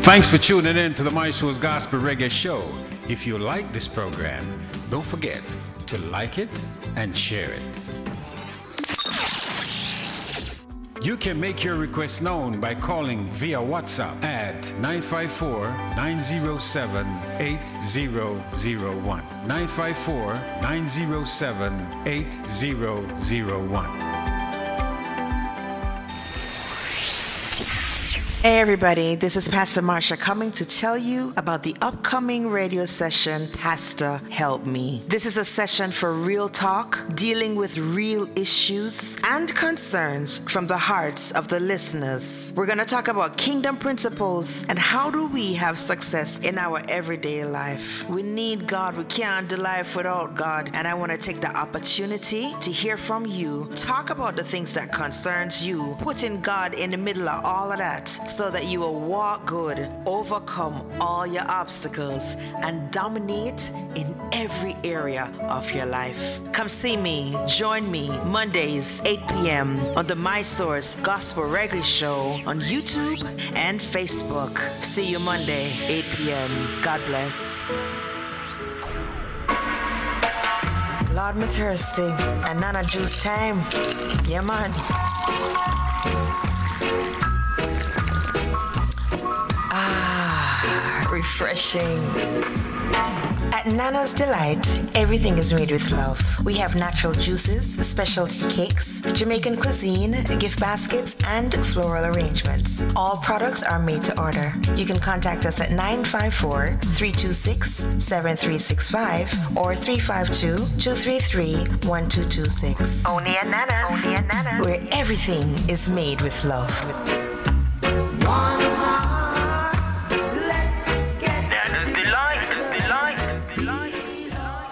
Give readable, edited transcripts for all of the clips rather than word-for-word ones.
Thanks for tuning in to the My Soul's Gospel Reggae Show. If you like this program, don't forget to like it and share it. You can make your request known by calling via WhatsApp at 954-907-8001. 954-907-8001. Hey everybody, this is Pastor Marsha coming to tell you about the upcoming radio session, Pastor Help Me. This is a session for real talk, dealing with real issues and concerns from the hearts of the listeners. We're going to talk about kingdom principles and how do we have success in our everyday life. We need God. We can't do life without God. And I want to take the opportunity to hear from you. Talk about the things that concerns you. Putting God in the middle of all of that, so that you will walk good, overcome all your obstacles, and dominate in every area of your life. Come see me, join me, Mondays, 8 p.m. on the My Source Gospel Reggae Show on YouTube and Facebook. See you Monday, 8 p.m. God bless. Lord, me thirsty, and none of juice time. Yeah, man. Refreshing. At Nana's Delight, everything is made with love. We have natural juices, specialty cakes, Jamaican cuisine, gift baskets, and floral arrangements. All products are made to order. You can contact us at 954-326-7365 or 352-233-1226. Only at Nana. Only at Nana. Where everything is made with love.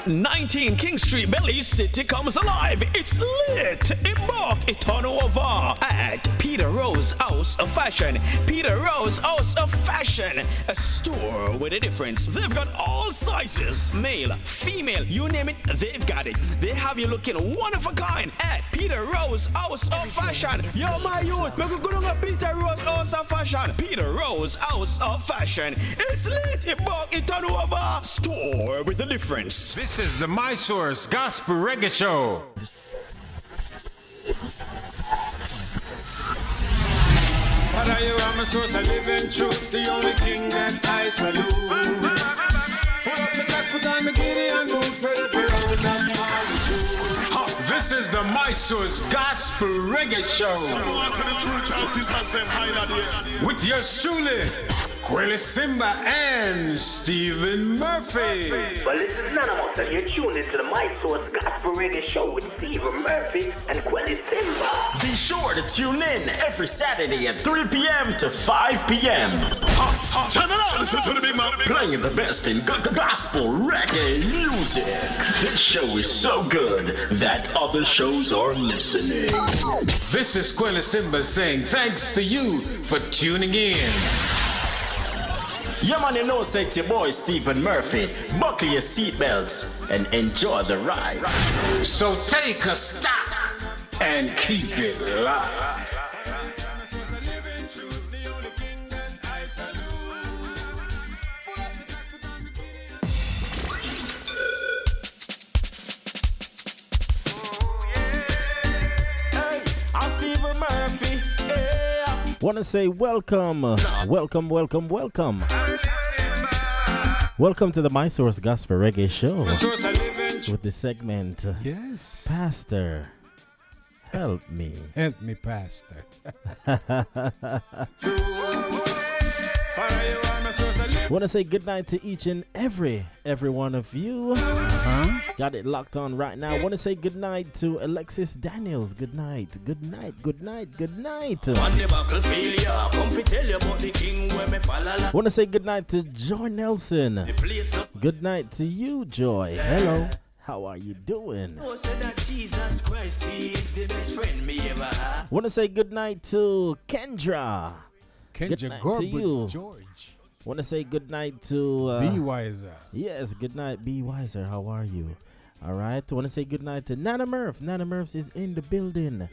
19 King Street, Belize City comes alive. It's lit. Embark it on over at Peter Rose House of Fashion. Peter Rose House of Fashion, a store with a difference. They've got all sizes, male, female, you name it, they've got it. They have you looking one of a kind at Peter Rose House of Fashion. Yo, my youth, make a good on Peter Rose House of Fashion. Peter Rose House of Fashion. It's lit. Embark it on over. Store with a difference. This is the My Source Gospel Reggae Show. Father, you are my source of living truth, the only king that I salute. Pull up my sack, put on the giddy and move, ready for round up all the truth. This is the My Source Gospel Reggae Show. With yours truly, Quelly Simba and Stephen Murphy. Well, this is none of us, and you're tuned into the My Source Gospel Reggae Show with Stephen Murphy and Quelly Simba. Be sure to tune in every Saturday at 3 p.m. to 5 p.m. Turn it on, listen to the big man. Playing the best in gospel reggae music. This show is so good that other shows are listening. This is Quelly Simba saying thanks to you for tuning in. Yeah, man, you know, say it's your boy Stephen Murphy. Buckle your seatbelts and enjoy the ride. So take a stop and keep it live. I'm Stephen Murphy. Want to say welcome. Welcome to the My Source Gospel Reggae Show with the segment Yes. Pastor Help Me. Help me, Pastor. Want to say good night to each and every one of you. Got it locked on right now. Want to say good night to Alexis Daniels. Good night. Want to say good night to Joy Nelson. Good night to you, Joy. Hello. How are you doing? Want to say good night to Kendra. Good night to you. George. Want to say good night to Be Wiser. Yes, good night, Be Wiser. How are you? All right. Want to say good night to Nana Murph. Nana Murph is in the building.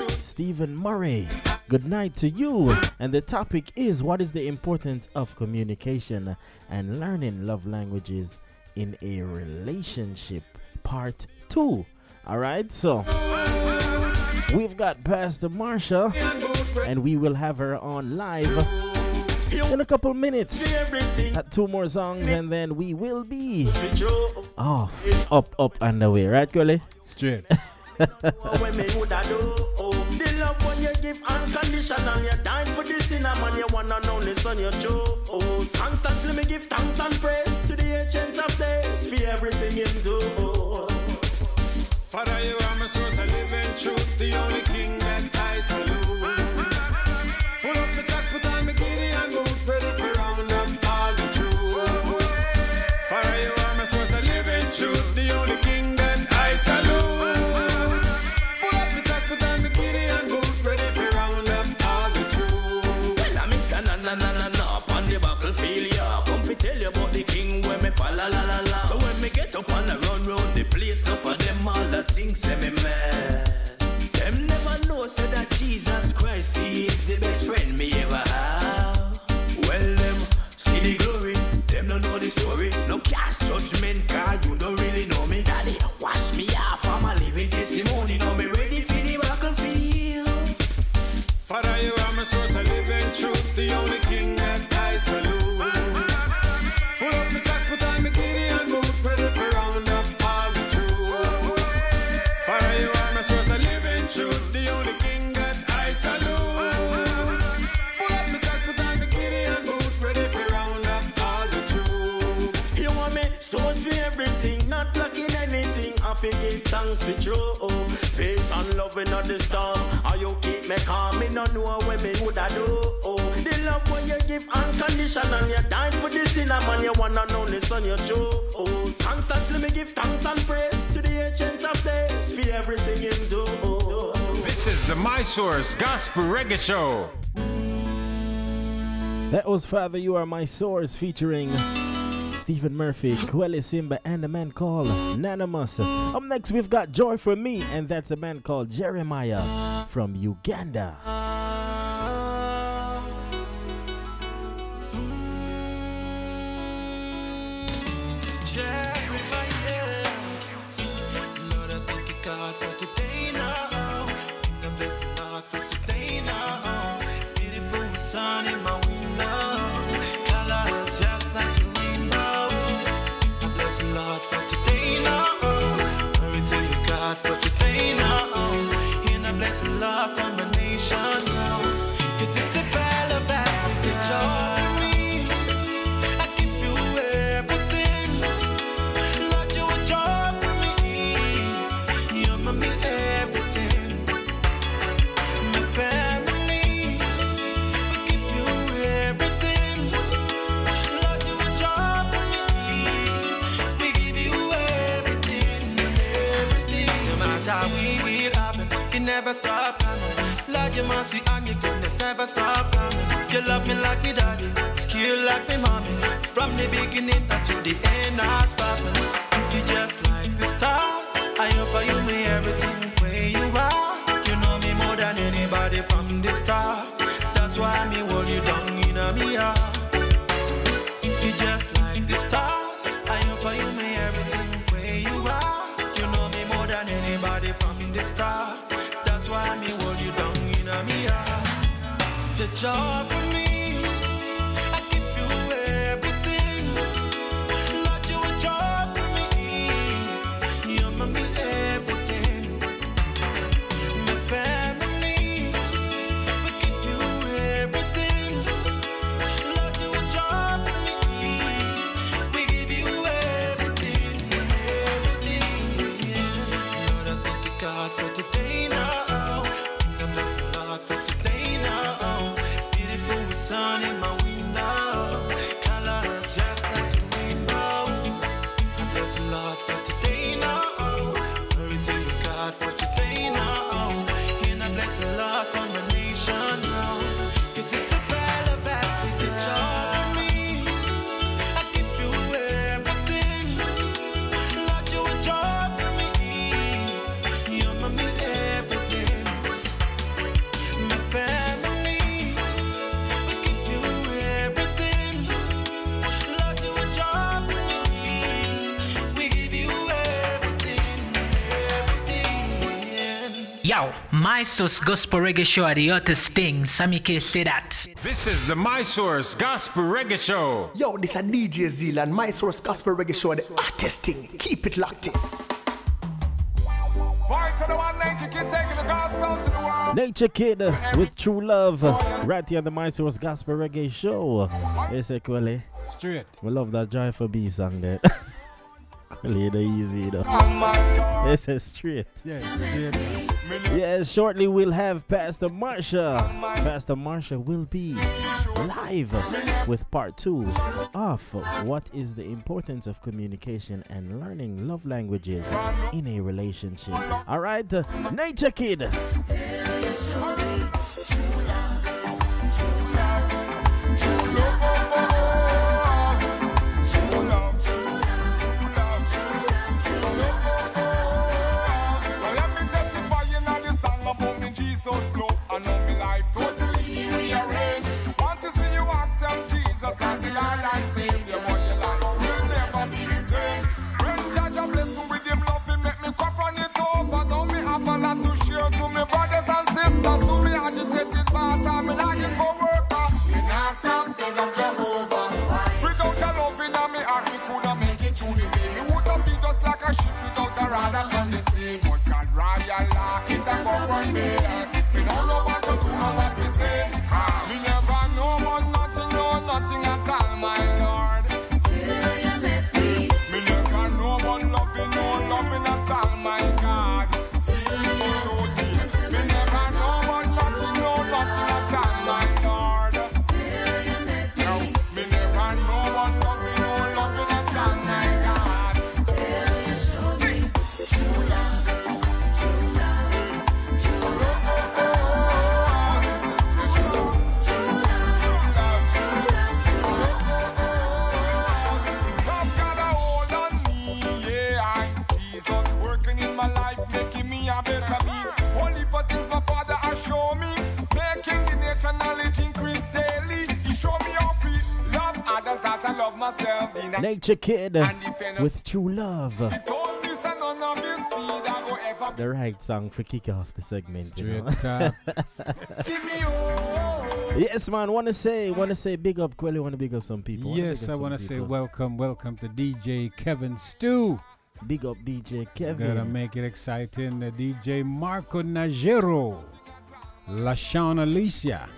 Stephen Murray. Good night to you. And the topic is, what is the importance of communication and learning love languages in a relationship? Part 2. All right, so we've got Pastor Marsha, and we will have her on live in a couple minutes. At 2 more songs, and then we will be off, up and away. Right, Gully? Straight. The love when you give unconditional, you're dying for the cinnamon, you wanna know this on your chose. Constantly me give thanks and praise to the ancients of days for everything you do. Father, you are my source of living truth, the only king that I salute. Pull up the sack, put on the giddy and move, ready for round up all the troops. Father, you are my source of living truth, the only king that I salute. So when me get up and I run round the place, no for them all the things say me mad. Them never know say that Jesus Christ, he is the best friend me ever have. Well, them see the glory, them don't know the story. No cast judgment, cause you don't really know me. Daddy, wash me off, I'm a living testimony. Now me ready for the battlefield. Father, you are my source of living truth, the only king that I salute. Pull up the sack, put on the giddy and move, ready for round up all the troops. Father, you are my source of living truth, the only king that I salute. Pull up the sack, put on the giddy and move, ready for round up all the troops. You want me source for everything, not lacking anything. I forgive thanks for you. Peace and love in the storm. How you keep me calm, me don't know what me woulda do. The love when you give unconditional, you dying for the cinnamon, you wanna know this on your shows. Constantly me give thanks and praise to the ancients of days for everything you do. This is the My Source Gospel Reggae Show. That was Father, You Are My Source featuring Stephen Murphy, Kweli Simba, and a man called Nanamus. Up next, we've got Joy for Me, and that's a man called Jeremiah from Uganda. Lord, I thank you, God, for today now. I bless the Lord for today now. Beautiful sun in my window, colors just like a rainbow. I bless the Lord for today now. Glory to you, God, for today now. And I bless the Lord for my nation now. 'Cause it's a battle of Africa, joy me. I give you everything. Lord, you are joy for me. You're my everything. My family, we give you everything. Lord, you are joy for me. We give you everything, everything. No matter how we happen, it never stop coming. Lord, your mercy and your goodness never stop coming. You love me like me daddy, you like me mommy. From the beginning to the end, not stopping. You just like the stars. I offer you me everything where you are. You know me more than anybody from the start. That's why me hold you down in a me heart. You just like the stars. I offer you me everything where you are. You know me more than anybody from the start. That's why me hold you down in a me heart. The joy for me, I give you everything. Lord, you are joy for me. You're my everything. My family, we give you everything. Lord, you are joy for me. We give you everything, everything. Lord, I thank you, God, for today now. I bless the Lord for today now. Beautiful sun in my window, colors just like a rainbow. I bless the Lord for today now. Glory to you, God, for today now. And I bless the Lord for my nation now. 'Cause it's a battle of Africa, joy me. I give you everything. Lord, you are joy for me. You're my everything. My family. Yo, my source gospel reggae show are the hottest thing. Samike say that. This is the My Source Gospel Reggae Show. Yo, this is DJ Zealand, My Source Gospel Reggae Show, the hottest thing. Keep it locked in. Voice of the one, Nature Kid, taking the gospel to the world. Nature Kid with True Love, right here on the My Source Gospel Reggae Show. Yes, Kweli. Straight. We love that Joyful B song there. Kweli, the easy though. Yes, it's straight. Yeah, straight. Yeah, shortly we'll have Pastor Marsha. Pastor Marsha will be live with part 2 of what is the importance of communication and learning love languages in a relationship. All right, Nature Kid. Jesus love, I know me life totally rearranged. Once you see you accept Jesus as the Lord and Savior, boy, your life will never be the same. When Judge bless me with him love, he make me cup on it over. Don't me have a lot to share to me brothers and sisters, to me agitated boss, I'm longing for worker. Me not stop, big up Jehovah. Without your love in me heart, me coulda make it through the day. Me woulda be just like a ship without a rudder from the sea. But God royal law, it a govern me. Me don't know what to do or what to say. Me never know about nothing, no nothing at all, my Lord. Till you met me. Me never know about loving, no loving at all, my God. Till you showed me. Me never know about nothing, no nothing at all, my Lord. Till you met me. Me never know about loving, no loving at all, my God. Till you showed me. True love, true love, true love. My life making me a better me. Only for things my father has shown me. Making the nature knowledge increase daily. He showed me how to love others as I love myself. Nature Kid with True Love. He told me son none of his seed I go ever. The right song for kick off the segment. Straight You know? Give me all. Yes, man. Wanna say big up, Quelly. Wanna big up some people. Yes, I want to say welcome to DJ Kevin Stew. Big up DJ Kevin. Gotta make it exciting. The DJ Marco Najero. LaShawn Alicia.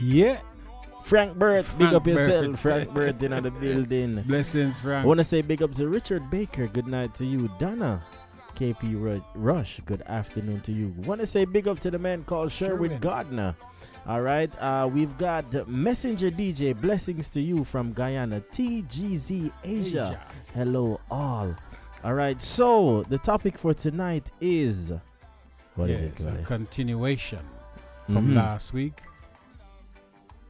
Yeah. Frank Burt, big up yourself. Burt. Frank Burt in the building. Blessings, Frank. I want to say big up to Richard Baker. Good night to you. Donna KP Rush. Good afternoon to you. Want to say big up to the man called Sherwood Gardner. All right. We've got Messenger DJ. Blessings to you from Guyana. TGZ Asia. Hello, all. All right. So the topic for tonight is what is it? It's a continuation from last week.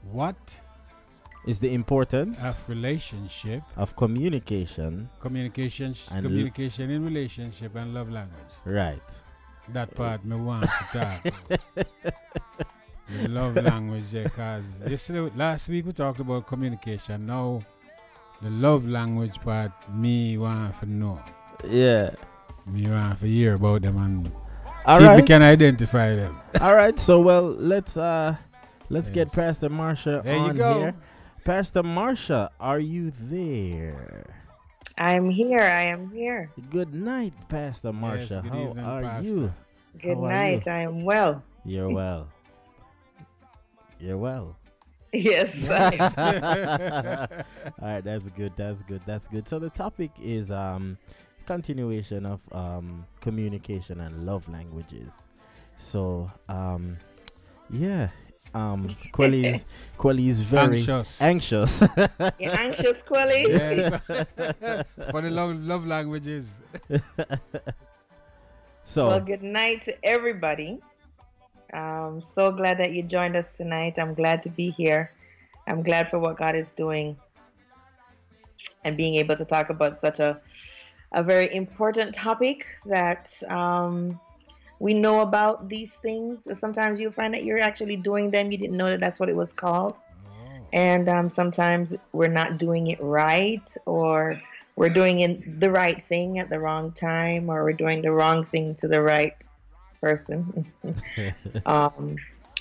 What is the importance of relationship, of communication and communication in relationship and love language? Right. That part me want to talk. The love language, because last week we talked about communication. Now the love language part, me want to know. Yeah. Me want to hear about them and all see right. if we can identify them. All right. So let's get Pastor Marsha there on you go. here. Pastor Marsha, are you there? I'm here. I am here. Good night, Pastor Marsha. Yes, good How evening, are Pastor. you? Good How are night. you? I am well. You're well. You're well. Yes. All right, that's good. So the topic is continuation of communication and love languages. So Quelly's very anxious. You're anxious, Quelly? Yes. For the love languages. So well, good night to everybody. So glad that you joined us tonight. I'm glad to be here. I'm glad for what God is doing and being able to talk about such a very important topic that we know about these things. Sometimes you'll find that you're actually doing them. You didn't know that that's what it was called. And sometimes we're not doing it right, or we're doing the right thing at the wrong time, or we're doing the wrong thing to the right person. um,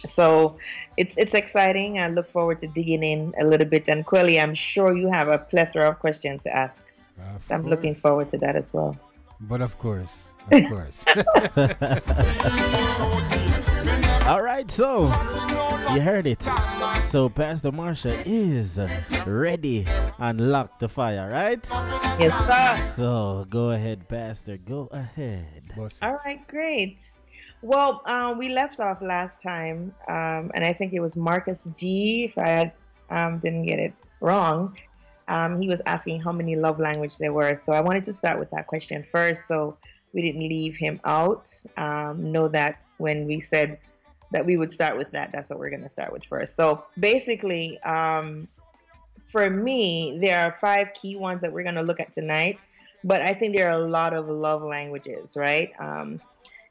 so it's exciting. I look forward to digging in a little bit. And Quelly, I'm sure you have a plethora of questions to ask. So I'm looking forward to that as well. But of course. All right, so you heard it. So Pastor Marsha is ready and locked the fire, right? Yes, sir. So go ahead, Pastor. Go ahead. All right, great. Well, we left off last time, and I think it was Marcus G, if I didn't get it wrong. He was asking how many love language there were. So I wanted to start with that question first, so we didn't leave him out. Know that when we said that we would start with that, that's what we're going to start with first. So basically, for me, there are 5 key ones that we're going to look at tonight, but I think there are a lot of love languages, right?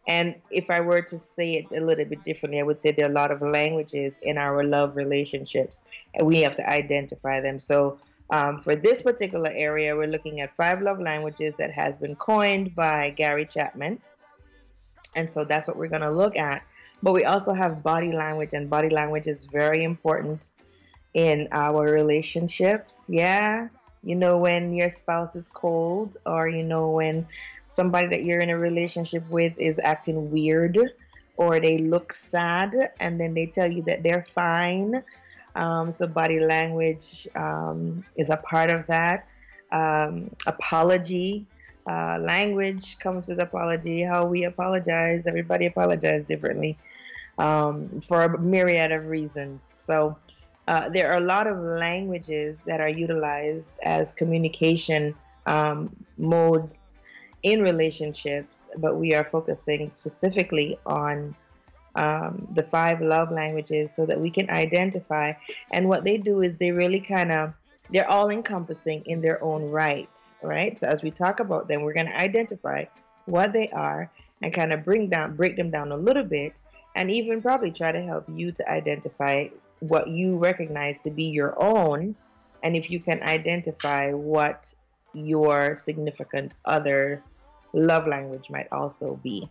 And if I were to say it a little bit differently, I would say there are a lot of languages in our love relationships, and we have to identify them. So for this particular area, we're looking at 5 love languages that has been coined by Gary Chapman. And so that's what we're going to look at. But we also have body language, and body language is very important in our relationships. Yeah. You know, when your spouse is cold, or, you know, when somebody that you're in a relationship with is acting weird, or they look sad and then they tell you that they're fine. So body language is a part of that. Apology. Language comes with apology. How we apologize. Everybody apologizes differently for a myriad of reasons. So there are a lot of languages that are utilized as communication modes in relationships, but we are focusing specifically on the 5 love languages so that we can identify. And what they do is they really they're all encompassing in their own right? So as we talk about them, we're going to identify what they are and kind of break them down a little bit, and even probably try to help you to identify what you recognize to be your own, and if you can identify what your significant other love language might also be.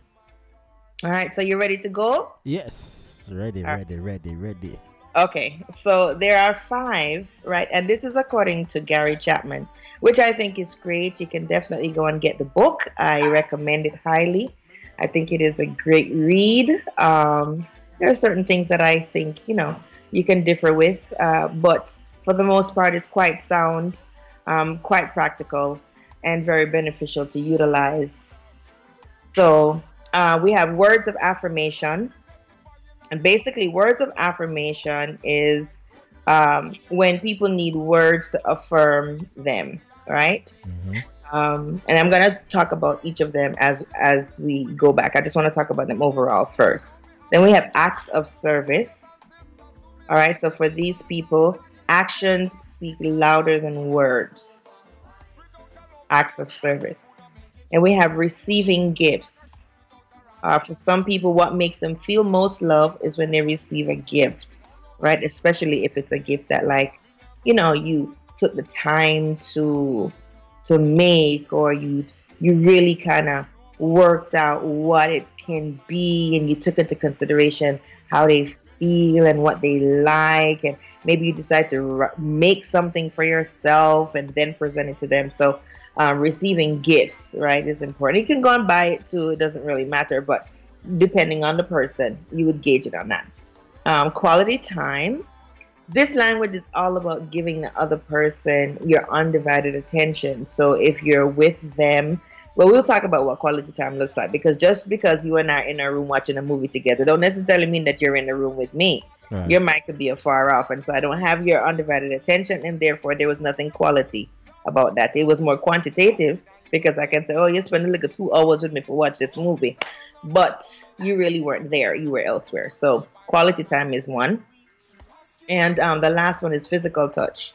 All right, so you ready to go? Yes, ready. Okay, so there are 5, right? And this is according to Gary Chapman, which I think is great. You can definitely go and get the book. I recommend it highly. I think it is a great read. There are certain things that I think, you can differ with, but for the most part, it's quite sound, quite practical, and very beneficial to utilize. So we have words of affirmation. And basically, words of affirmation is when people need words to affirm them, right? And I'm going to talk about each of them as we go back. I just want to talk about them overall first. Then we have acts of service. All right, so for these people, actions speak louder than words. Acts of service. And we have receiving gifts. For some people, what makes them feel most love is when they receive a gift, right? Especially if it's a gift that, like, you took the time to make, or you really kind of worked out what it can be, and you took into consideration how they feel and what they like, and maybe you decide to make something for yourself and then present it to them. So receiving gifts, right, is important. You can go and buy it too, it doesn't really matter, but depending on the person, you would gauge it on that. Quality time. This language is all about giving the other person your undivided attention. So if you're with them, well, we'll talk about what quality time looks like, because just because you and I are in a room watching a movie together don't necessarily mean that you're in the room with me. Right. Your mic could be afar off, and so I don't have your undivided attention, and therefore there was nothing quality about that. It was more quantitative, because I can say, oh, you spent like 2 hours with me to watch this movie, but you really weren't there. You were elsewhere. So quality time is one. And the last one is physical touch.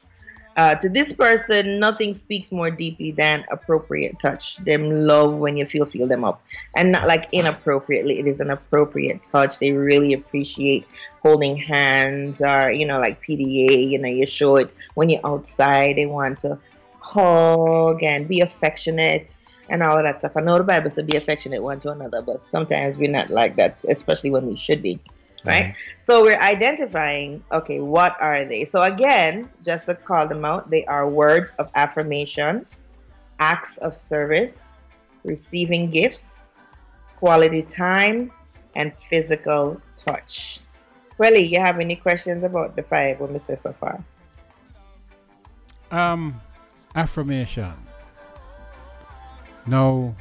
To this person, nothing speaks more deeply than appropriate touch. Them love when you feel them up, and not like inappropriately. It is an appropriate touch. They really appreciate holding hands, or like PDA. You show it when you're outside. They want to hug and be affectionate and all of that stuff. I know the Bible says be affectionate one to another, but sometimes we're not like that, especially when we should be, right? So we're identifying, okay, what are they? So again, just to call them out, they are words of affirmation, acts of service, receiving gifts, quality time, and physical touch. Welly, you have any questions about the 5 what we say so far? Affirmation. Now,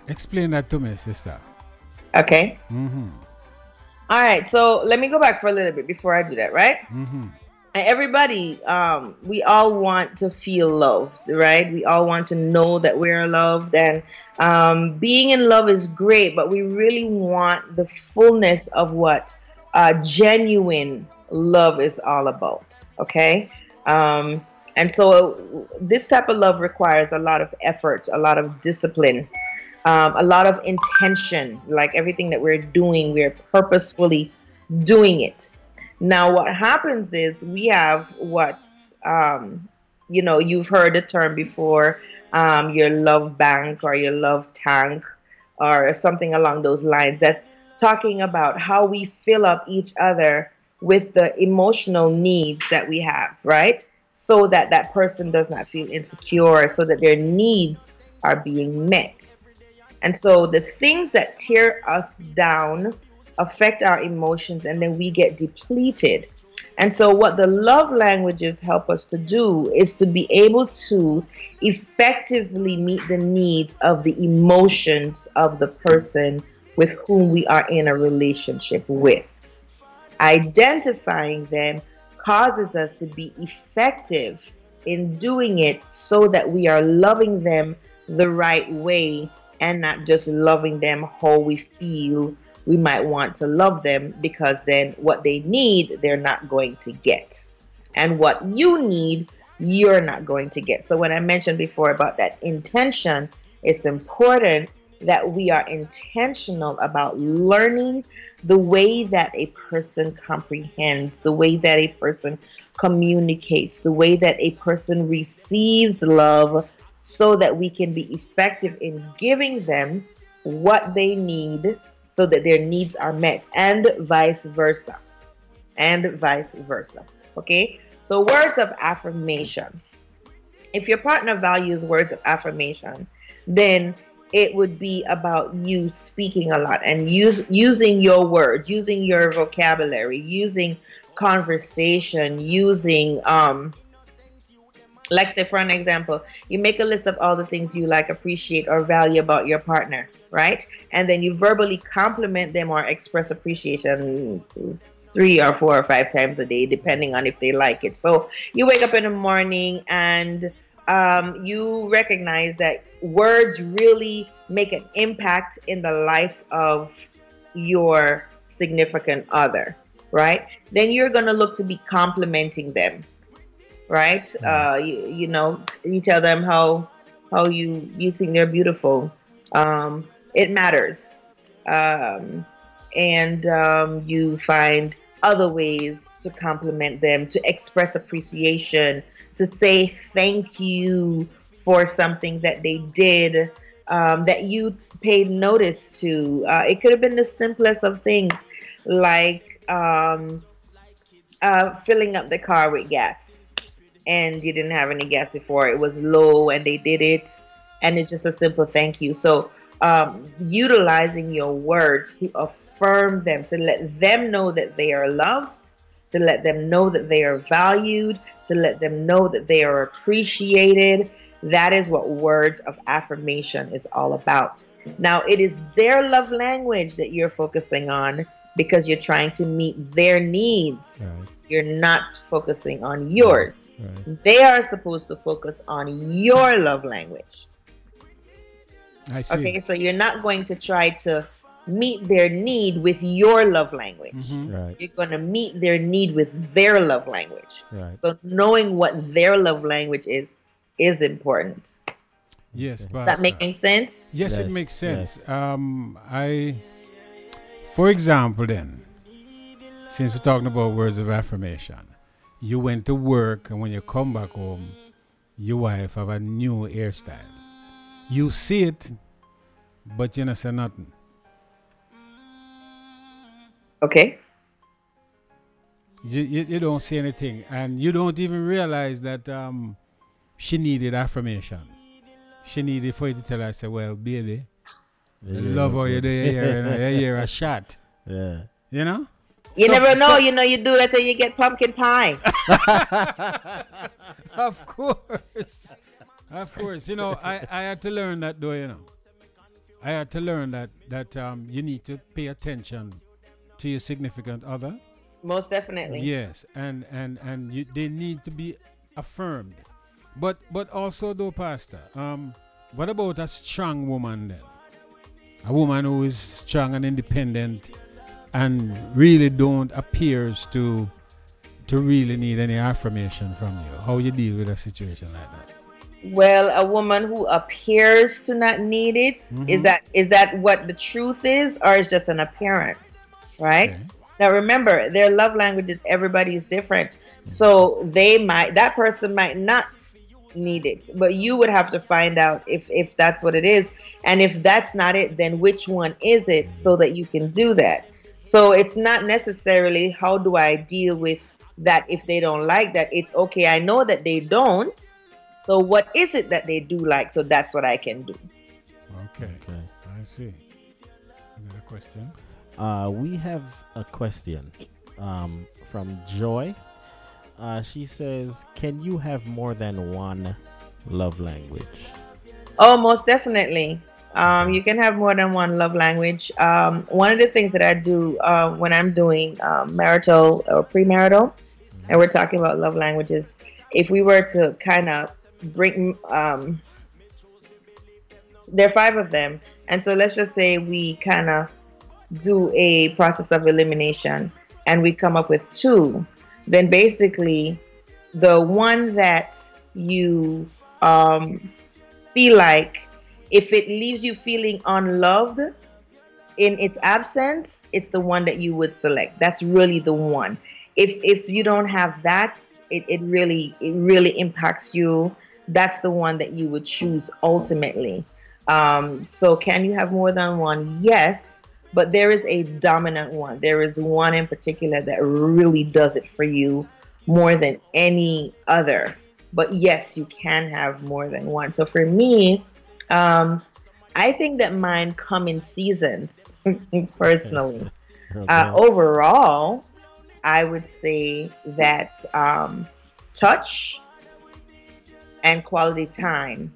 explain that to me, sister. Okay. All right, so let me go back for a little bit before I do that, right? And everybody, we all want to feel loved, right? We all want to know that we're loved, and being in love is great, but we really want the fullness of what genuine love is all about, okay? And so this type of love requires a lot of effort, a lot of discipline, a lot of intention. Like everything that we're doing, we're purposefully doing it. Now, what happens is we have what, you've heard the term before, your love bank or your love tank or something along those lines. That's talking about how we fill up each other with the emotional needs that we have, right? So that that person does not feel insecure, so that their needs are being met. And so the things that tear us down affect our emotions, and then we get depleted. And so what the love languages help us to do is to be able to effectively meet the needs of the emotions of the person with whom we are in a relationship with. Identifying them causes us to be effective in doing it so that we are loving them the right way and not just loving them how we feel we might want to love them, because then what they need, they're not going to get. And what you need, you're not going to get. So when I mentioned before about that intention, it's important that we are intentional about learning the way that a person comprehends, the way that a person communicates, the way that a person receives love, so that we can be effective in giving them what they need so that their needs are met, and vice versa. And vice versa. Okay? So words of affirmation. If your partner values words of affirmation, then it would be about you speaking a lot and using your words, using your vocabulary, using conversation, using like say for an example, you make a list of all the things you like, appreciate, or value about your partner, right? And then you verbally compliment them or express appreciation 3 or 4 or 5 times a day, depending on if they like it. So you wake up in the morning and you recognize that words really make an impact in the life of your significant other, right? Then you're going to look to be complimenting them, right? You tell them how you think they're beautiful. It matters. And you find other ways to compliment them, to express appreciation, to say thank you for something that they did, that you paid notice to. It could have been the simplest of things, like filling up the car with gas, and you didn't have any gas before. It was low and they did it, and it's just a simple thank you. So utilizing your words to affirm them, to let them know that they are loved, to let them know that they are valued, to let them know that they are appreciated. That is what words of affirmation is all about. Now, it is their love language that you're focusing on because you're trying to meet their needs. Right. You're not focusing on yours. Right. They are supposed to focus on your love language. I see. Okay, so you're not going to try to meet their need with your love language. Mm-hmm. Right. You're going to meet their need with their love language. Right. So knowing what their love language is important. Yes, Does that make sense? Yes, it makes sense. For example, then, since we're talking about words of affirmation, you went to work, and when you come back home, your wife have a new hairstyle. you see it, but you don't say nothing. Okay. You don't say anything, and you don't even realize that she needed affirmation. She needed for you to tell her, say, well, baby, I love how you do you hear a shot. Yeah. You know? You never know, you know, you do that till you get pumpkin pie. Of course. Of course. You know, I had to learn that though, you know. I had to learn that you need to pay attention to your significant other. Most definitely. Yes, and they need to be affirmed. But also though, Pastor, what about a strong woman then? A woman who is strong and independent and really don't appears to really need any affirmation from you. How you deal with a situation like that? Well, a woman who appears to not need it, is that what the truth is, or is just an appearance, right? Okay. Now remember, their love languages, everybody is different. So that person might not need it, but you would have to find out if that's what it is. And if that's not it, then which one is it, so that you can do that. So it's not necessarily how do I deal with that if they don't like that. It's okay, I know that they don't. So what is it that they do like? So that's what I can do. Okay. I see. Another question? We have a question from Joy. She says, can you have more than one love language? Oh, most definitely. You can have more than one love language. One of the things that I do when I'm doing marital or premarital, and we're talking about love languages, if we were to kind of bring, there are 5 of them. And so let's just say we kind of do a process of elimination and we come up with 2. Then basically the one that you feel like, if it leaves you feeling unloved in its absence, it's the one that you would select. That's really the one. If you don't have that, it really impacts you. That's the one that you would choose ultimately. So can you have more than one? Yes, but there is a dominant one. There is one in particular that really does it for you more than any other. But yes, you can have more than one. So for me, I think that mine come in seasons, personally. Overall, I would say that touch and quality time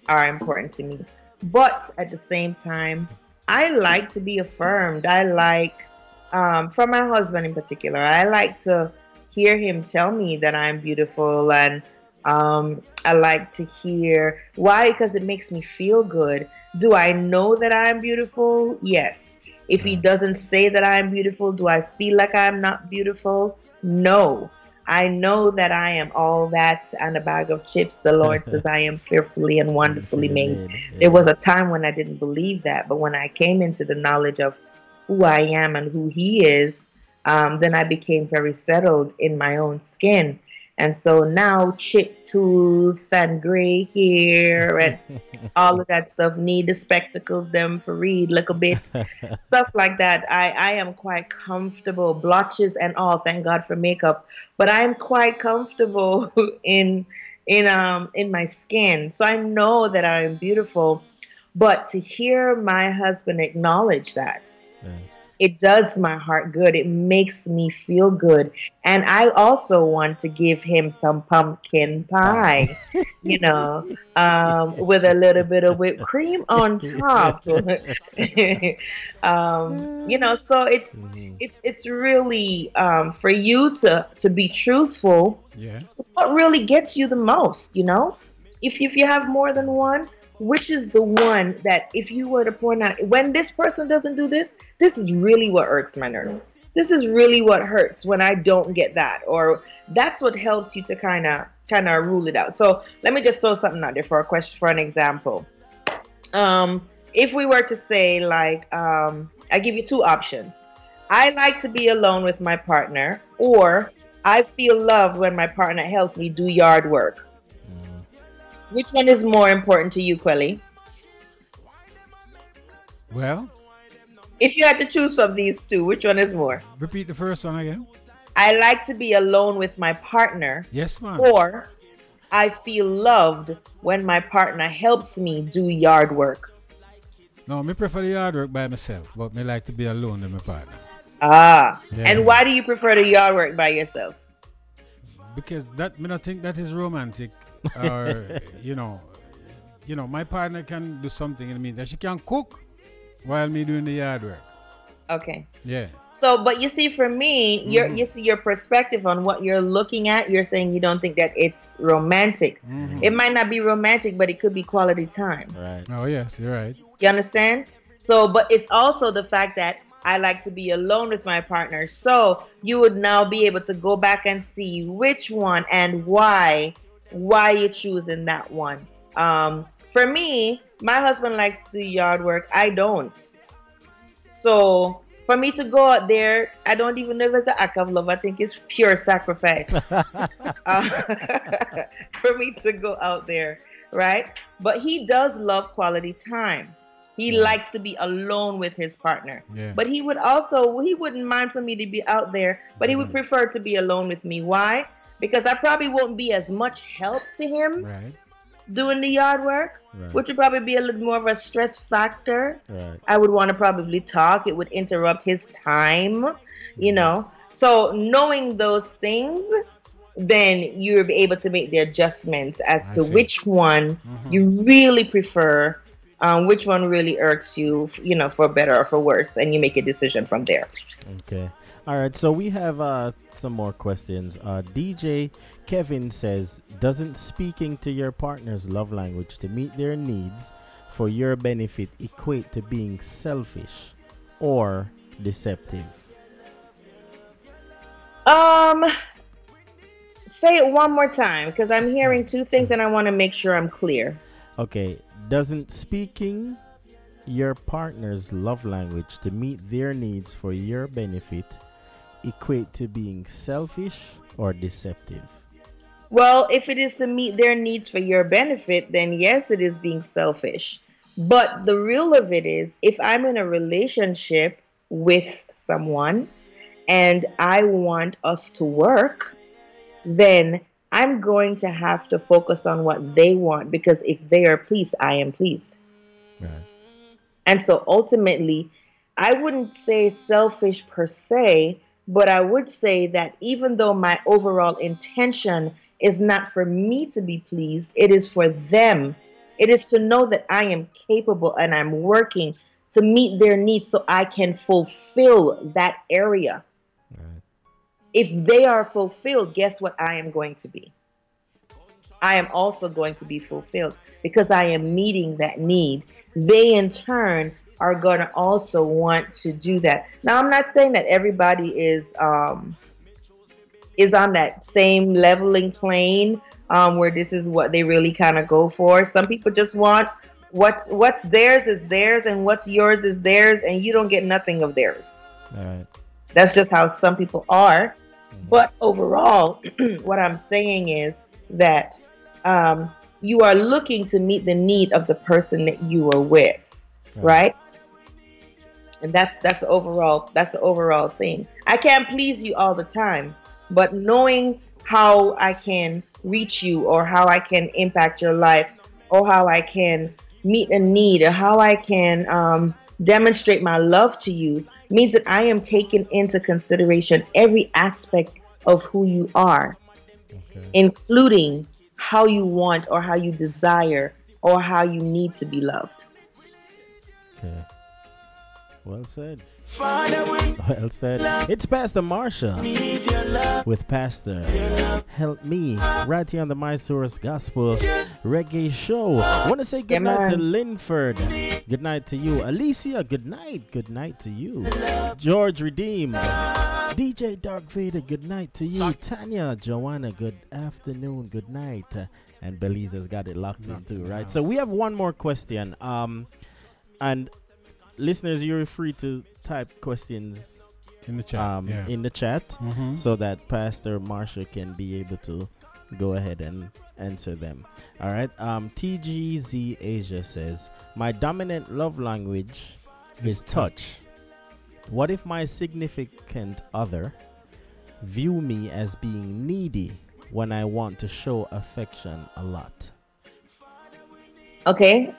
are important to me. But at the same time, I like to be affirmed. I like, from my husband in particular, I like to hear him tell me that I'm beautiful, and I like to hear why, because it makes me feel good. Do I know that I'm beautiful? Yes. If he doesn't say that I'm beautiful, do I feel like I'm not beautiful? No. I know that I am all that and a bag of chips. The Lord says I am fearfully and wonderfully made. There was a time when I didn't believe that, but when I came into the knowledge of who I am and who he is, then I became very settled in my own skin. And so now chip tooth and gray hair and all of that stuff, need the spectacles them for read a little bit, stuff like that. I am quite comfortable, blotches and all, thank God for makeup, but I'm quite comfortable in my skin. So I know that I'm beautiful, but to hear my husband acknowledge that, it does my heart good. It makes me feel good. And I also want to give him some pumpkin pie, you know, with a little bit of whipped cream on top. You know, so it's really for you to be truthful. Yeah. What really gets you the most, you know? If you have more than one, which is the one that if you were to point out, when this person doesn't do this, this is really what irks my nerve. This is really what hurts when I don't get that, or that's what helps you to kind of rule it out. So let me just throw something out there for a question, for an example. If we were to say, like, I give you 2 options. I like to be alone with my partner, or I feel loved when my partner helps me do yard work. Which one is more important to you, Quelly? Well, If you had to choose from these two, which one is more? repeat the first one again. I like to be alone with my partner. Yes, ma'am. Or I feel loved when my partner helps me do yard work. No, me prefer the yard work by myself, but me like to be alone with my partner. Ah. Yeah. And why do you prefer the yard work by yourself? Because that me not think that is romantic, or you know, my partner can do something in the meantime. She can cook while me doing the yard work. Okay. Yeah. So, but you see, for me, you see your perspective on what you're looking at. You're saying you don't think that it's romantic. It might not be romantic, but it could be quality time. Right. Oh yes, you're right. You understand? So, but it's also the fact that I like to be alone with my partner. So you would now be able to go back and see which one and why you're choosing that one. For me, my husband likes to do yard work. I don't. So for me to go out there, I don't even know if it's an act of love. I think it's pure sacrifice. For me to go out there, right? But he does love quality time. He likes to be alone with his partner. Yeah. But he wouldn't mind for me to be out there, but he would prefer to be alone with me. Why? Because I probably won't be as much help to him doing the yard work, which would probably be a little more of a stress factor. Right. I would want to probably talk. It would interrupt his time, So knowing those things, then you'll be able to make the adjustments as to which one you really prefer. Which one really irks you, for better or for worse, and you make a decision from there. Okay. All right. So we have some more questions. DJ Kevin says, doesn't speaking to your partner's love language to meet their needs for your benefit equate to being selfish or deceptive? Say it one more time, because I'm hearing two things and I want to make sure I'm clear. Okay. Doesn't speaking your partner's love language to meet their needs for your benefit equate to being selfish or deceptive? Well, if it is to meet their needs for your benefit, then yes, it is being selfish. But the real of it is, if I'm in a relationship with someone and I want us to work, then I'm going to have to focus on what they want, because if they are pleased, I am pleased. Right. And so ultimately, I wouldn't say selfish per se, but I would say that even though my overall intention is not for me to be pleased, it is for them. It is to know that I am capable and I'm working to meet their needs so I can fulfill that area. If they are fulfilled, guess what I am going to be? I am also going to be fulfilled because I am meeting that need. They, in turn, are going to also want to do that. Now, I'm not saying that everybody is on that same leveling plane where this is what they really kind of go for. Some people just want what's theirs is theirs and what's yours is theirs, and you don't get nothing of theirs. All right. That's just how some people are. But overall, what I'm saying is that you are looking to meet the need of the person that you are with, right? And that's the overall thing. I can't please you all the time, but knowing how I can reach you, or how I can impact your life, or how I can meet a need, or how I can demonstrate my love to you, means that I am taking into consideration every aspect of who you are, including how you want or how you desire or how you need to be loved. Okay. Well said. Well said. It's Pastor Marsha with Pastor Help Me right here on the My Source Gospel Reggae Show. I want to say good night to Linford. Good night to you. Alicia, good night. Good night to you. George Redeemed. DJ Dark Vader, good night to you. Tanya, Joanna, good afternoon. Good night. And Belize has got it locked in too, right? So we have one more question. And listeners, you're free to type questions in the chat, in the chat, so that Pastor Marsha can be able to go ahead and answer them. All right. TGZ Asia says, my dominant love language is touch. What if my significant other view me as being needy when I want to show affection a lot? Okay.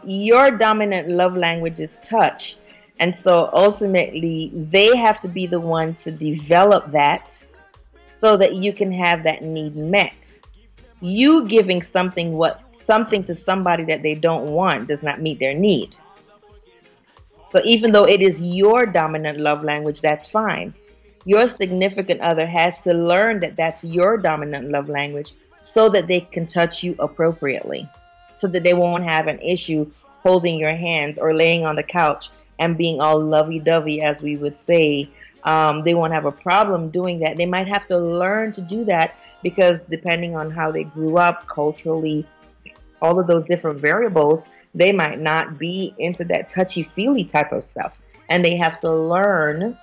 Your dominant love language is touch. And so ultimately, they have to be the one to develop that so that you can have that need met. You giving something to somebody that they don't want does not meet their need. So even though it is your dominant love language, that's fine. Your significant other has to learn that that's your dominant love language so that they can touch you appropriately, so that they won't have an issue holding your hands or laying on the couch and being all lovey-dovey, as we would say. They won't have a problem doing that. They might have to learn to do that because depending on how they grew up culturally, all of those different variables, they might not be into that touchy-feely type of stuff. And they have to learn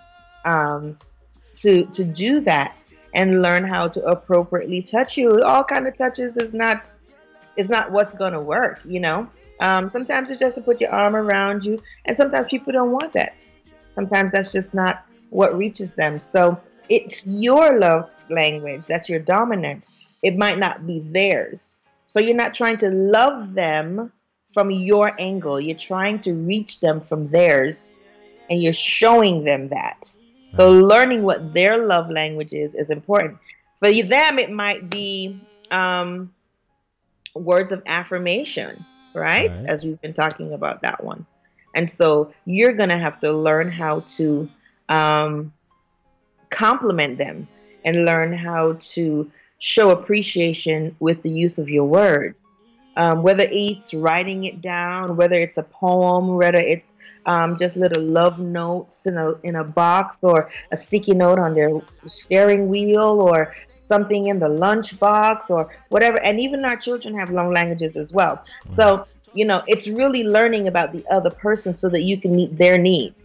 to do that and learn how to appropriately touch you. All kind of touches is not what's going to work, you know. Sometimes it's just to put your arm around you, and sometimes people don't want that. Sometimes that's just not what reaches them. So it's your love language. That's your dominant. It might not be theirs. So you're not trying to love them from your angle. You're trying to reach them from theirs, and you're showing them that. So learning what their love language is important. For them, it might be words of affirmation, right? As we've been talking about that one. And so you're going to have to learn how to compliment them and learn how to show appreciation with the use of your word. Whether it's writing it down, whether it's a poem, whether it's just little love notes in a box, or a sticky note on their steering wheel, or something in the lunch box, or whatever. And even our children have love languages as well. So, you know, it's really learning about the other person so that you can meet their needs.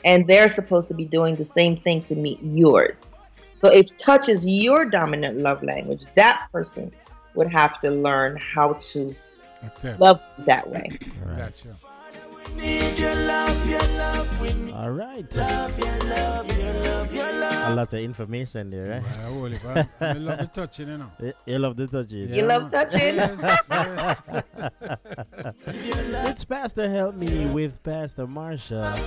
And they're supposed to be doing the same thing to meet yours. So if touch is your dominant love language, that person would have to learn how to love that way. Gotcha. All right. A lot of information there, right? I love the touching, you know. You love the touching. You love touching? Yes. It's Pastor Help Me with Pastor Marsha,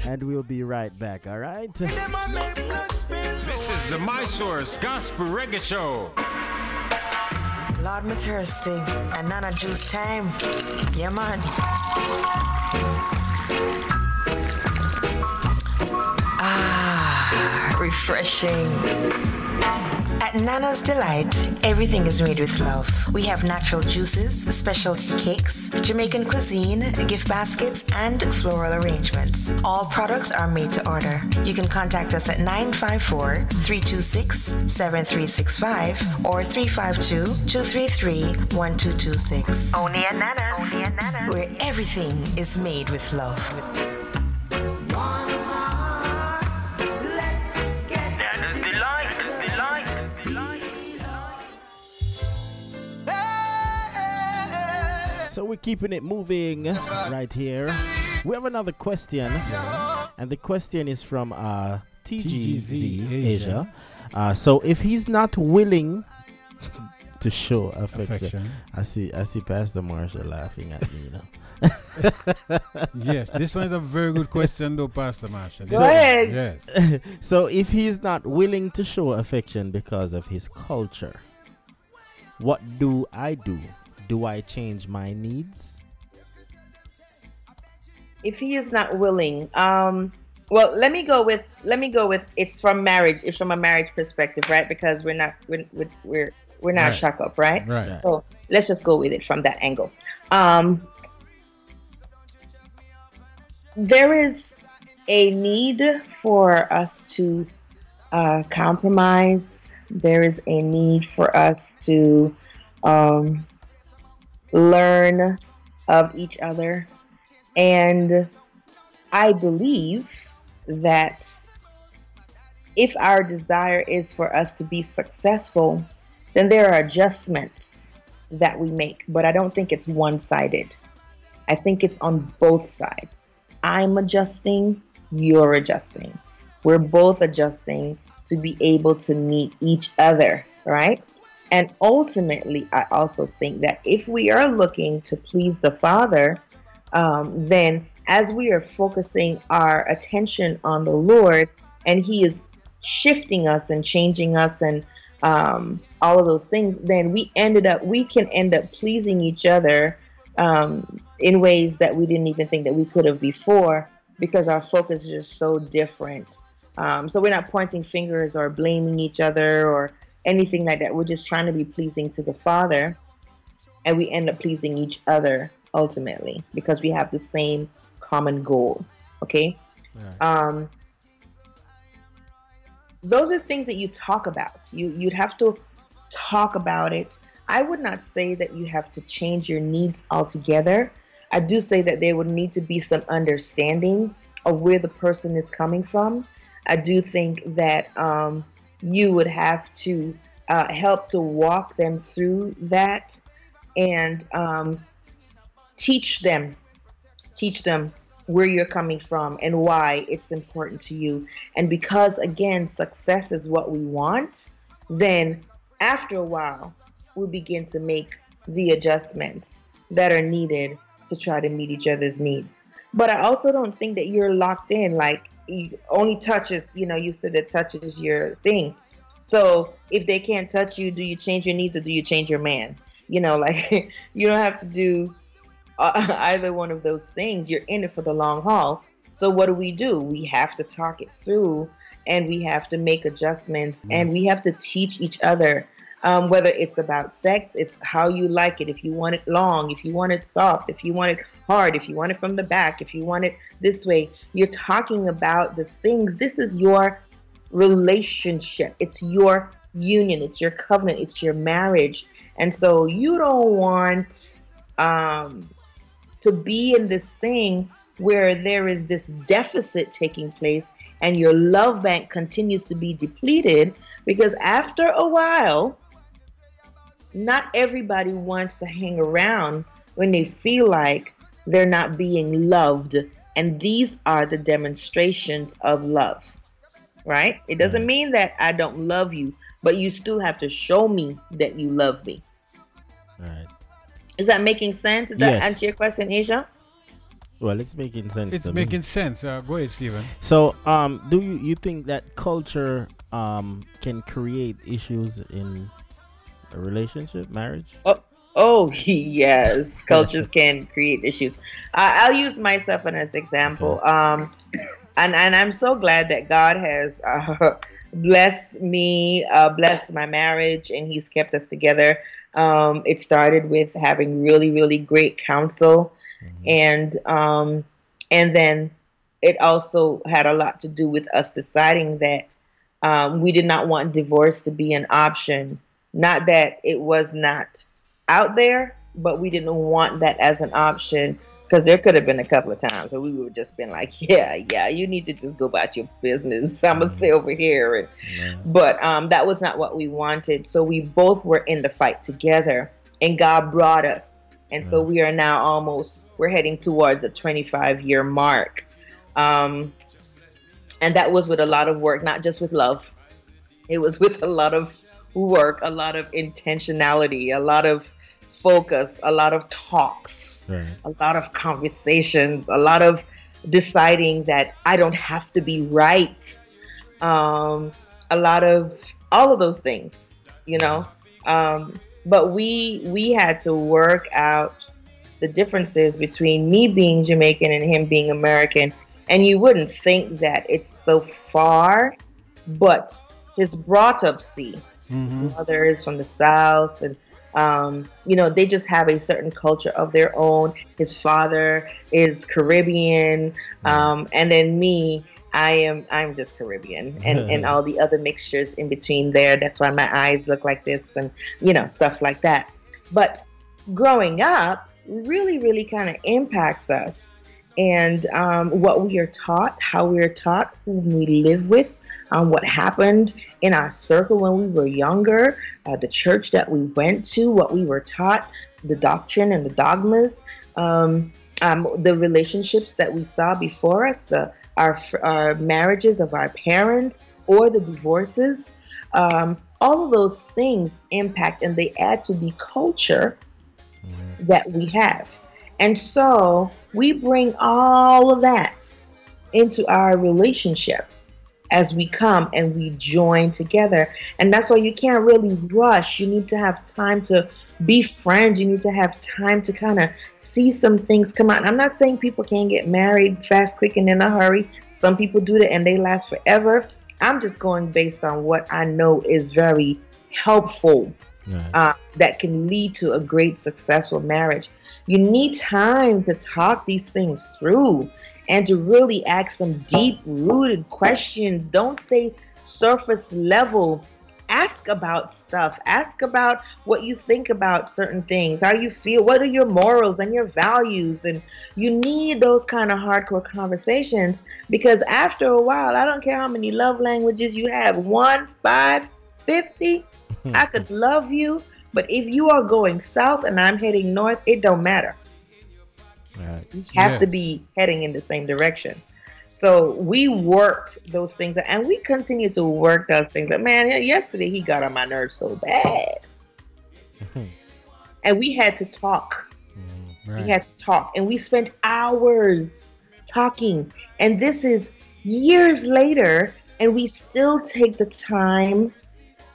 and we'll be right back, all right? This is the My Source Gospel Reggae Show. Lord, me thirsty, and nana juice time. Yeah, man. Refreshing. At Nana's Delight, everything is made with love. We have natural juices, specialty cakes, Jamaican cuisine, gift baskets, and floral arrangements. All products are made to order. You can contact us at 954-326-7365 or 352-233-1226. Only at Nana. Where everything is made with love. So we're keeping it moving right here. We have another question, and the question is from TGZ Asia. So if he's not willing to show affection. I see Pastor Marsha laughing at me now. Yes, this one is a very good question though, Pastor Marsha. Go ahead. Yes. So if he's not willing to show affection because of his culture, what do I do? Do I change my needs? If he is not willing, well, let me go with it's from marriage. It's from a marriage perspective, right? Because we're not shock up, right? Right. So let's just go with it from that angle. There is a need for us to compromise. There is a need for us to learn of each other. And I believe that if our desire is for us to be successful, then there are adjustments that we make. But I don't think it's one-sided. I think it's on both sides. I'm adjusting, you're adjusting. We're both adjusting to be able to meet each other, right? And ultimately, I also think that if we are looking to please the Father, then as we are focusing our attention on the Lord, and He is shifting us and changing us and all of those things, then we can end up pleasing each other in ways that we didn't even think that we could have before, because our focus is just so different. So we're not pointing fingers or blaming each other or anything like that. We're just trying to be pleasing to the Father, and we end up pleasing each other ultimately because we have the same common goal. Okay. Right. Those are things that you talk about. You'd have to talk about it. I would not say that you have to change your needs altogether. I do say that there would need to be some understanding of where the person is coming from. I do think that you would have to help to walk them through that and teach them where you're coming from and why it's important to you. And because, again, success is what we want, then after a while, we begin to make the adjustments that are needed to try to meet each other's needs. But I also don't think that you're locked in, like only touches, you said that touches your thing. So if they can't touch you, do you change your needs or do you change your man? You don't have to do either one of those things. You're in it for the long haul. So what do? We have to talk it through, and we have to make adjustments, and we have to teach each other, whether it's about sex, it's how you like it. If you want it long, if you want it soft, if you want it hard, if you want it from the back, if you want it this way, you're talking about the things. This is your relationship. It's your union. It's your covenant. It's your marriage. And so you don't want to be in this thing where there is this deficit taking place and your love bank continues to be depleted, because after a while, not everybody wants to hang around when they feel like they're not being loved. And these are the demonstrations of love, right? It doesn't mean that I don't love you, but you still have to show me that you love me. Right. Is that making sense? Does that answer your question, Asia? Well, it's making sense. It's making sense. Go ahead, Stephen. So, do you think that culture can create issues in a relationship, marriage? Oh yes, cultures can create issues. I'll use myself as an example. Okay. And I'm so glad that God has blessed me, blessed my marriage, and He's kept us together. It started with having really, really great counsel, and then it also had a lot to do with us deciding that we did not want divorce to be an option. Not that it was not out there, but we didn't want that as an option, because there could have been a couple of times where we would have just been like, yeah, you need to just go about your business. I'm going to stay over here. But that was not what we wanted. So we both were in the fight together, and God brought us. And so we are now we're heading towards a 25-year mark. And that was with a lot of work, not just with love. It was with a lot of work, a lot of intentionality, a lot of focus, a lot of talks, a lot of conversations, a lot of deciding that I don't have to be right, a lot of all of those things, but we had to work out the differences between me being Jamaican and him being American. And you wouldn't think that it's so far, but his brought up his mother is from the South, and they just have a certain culture of their own. His father is Caribbean, and then me, I'm just Caribbean, and all the other mixtures in between there. That's why my eyes look like this, and stuff like that. But growing up really, really kind of impacts us, and what we are taught, how we are taught, who we live with, what happened in our circle when we were younger, the church that we went to, what we were taught, the doctrine and the dogmas. the relationships that we saw before us, our marriages of our parents or the divorces. All of those things impact and they add to the culture that we have. And so we bring all of that into our relationship as we come and we join together. And that's why you can't really rush. You need to have time to be friends. You need to have time to kind of see some things come out. And I'm not saying people can't get married fast, quick, and in a hurry. Some people do that and they last forever. I'm just going based on what I know is very helpful, that can lead to a great, successful marriage. You need time to talk these things through and to really ask some deep-rooted questions. Don't stay surface level. Ask about stuff. Ask about what you think about certain things, how you feel, what are your morals and your values. And you need those kind of hardcore conversations, because after a while, I don't care how many love languages you have, 1, 5, 50, I could love you, but if you are going south and I'm heading north, it don't matter. You have to be heading in the same direction. So we worked those things, and we continue to work those things. Man, yesterday he got on my nerves so bad. And we had to talk. We had to talk. And we spent hours talking. And this is years later, and we still take the time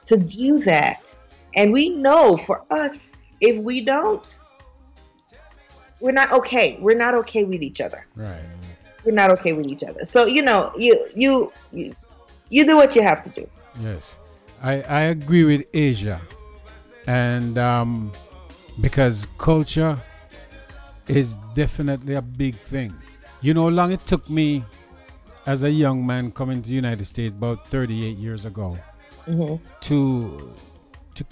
to do that. And we know for us, if we don't, we're not okay. We're not okay with each other. Right. We're not okay with each other. So, you know, you do what you have to do. Yes. I agree with Asia. And because culture is definitely a big thing. You know how long it took me as a young man coming to the United States about 38 years ago to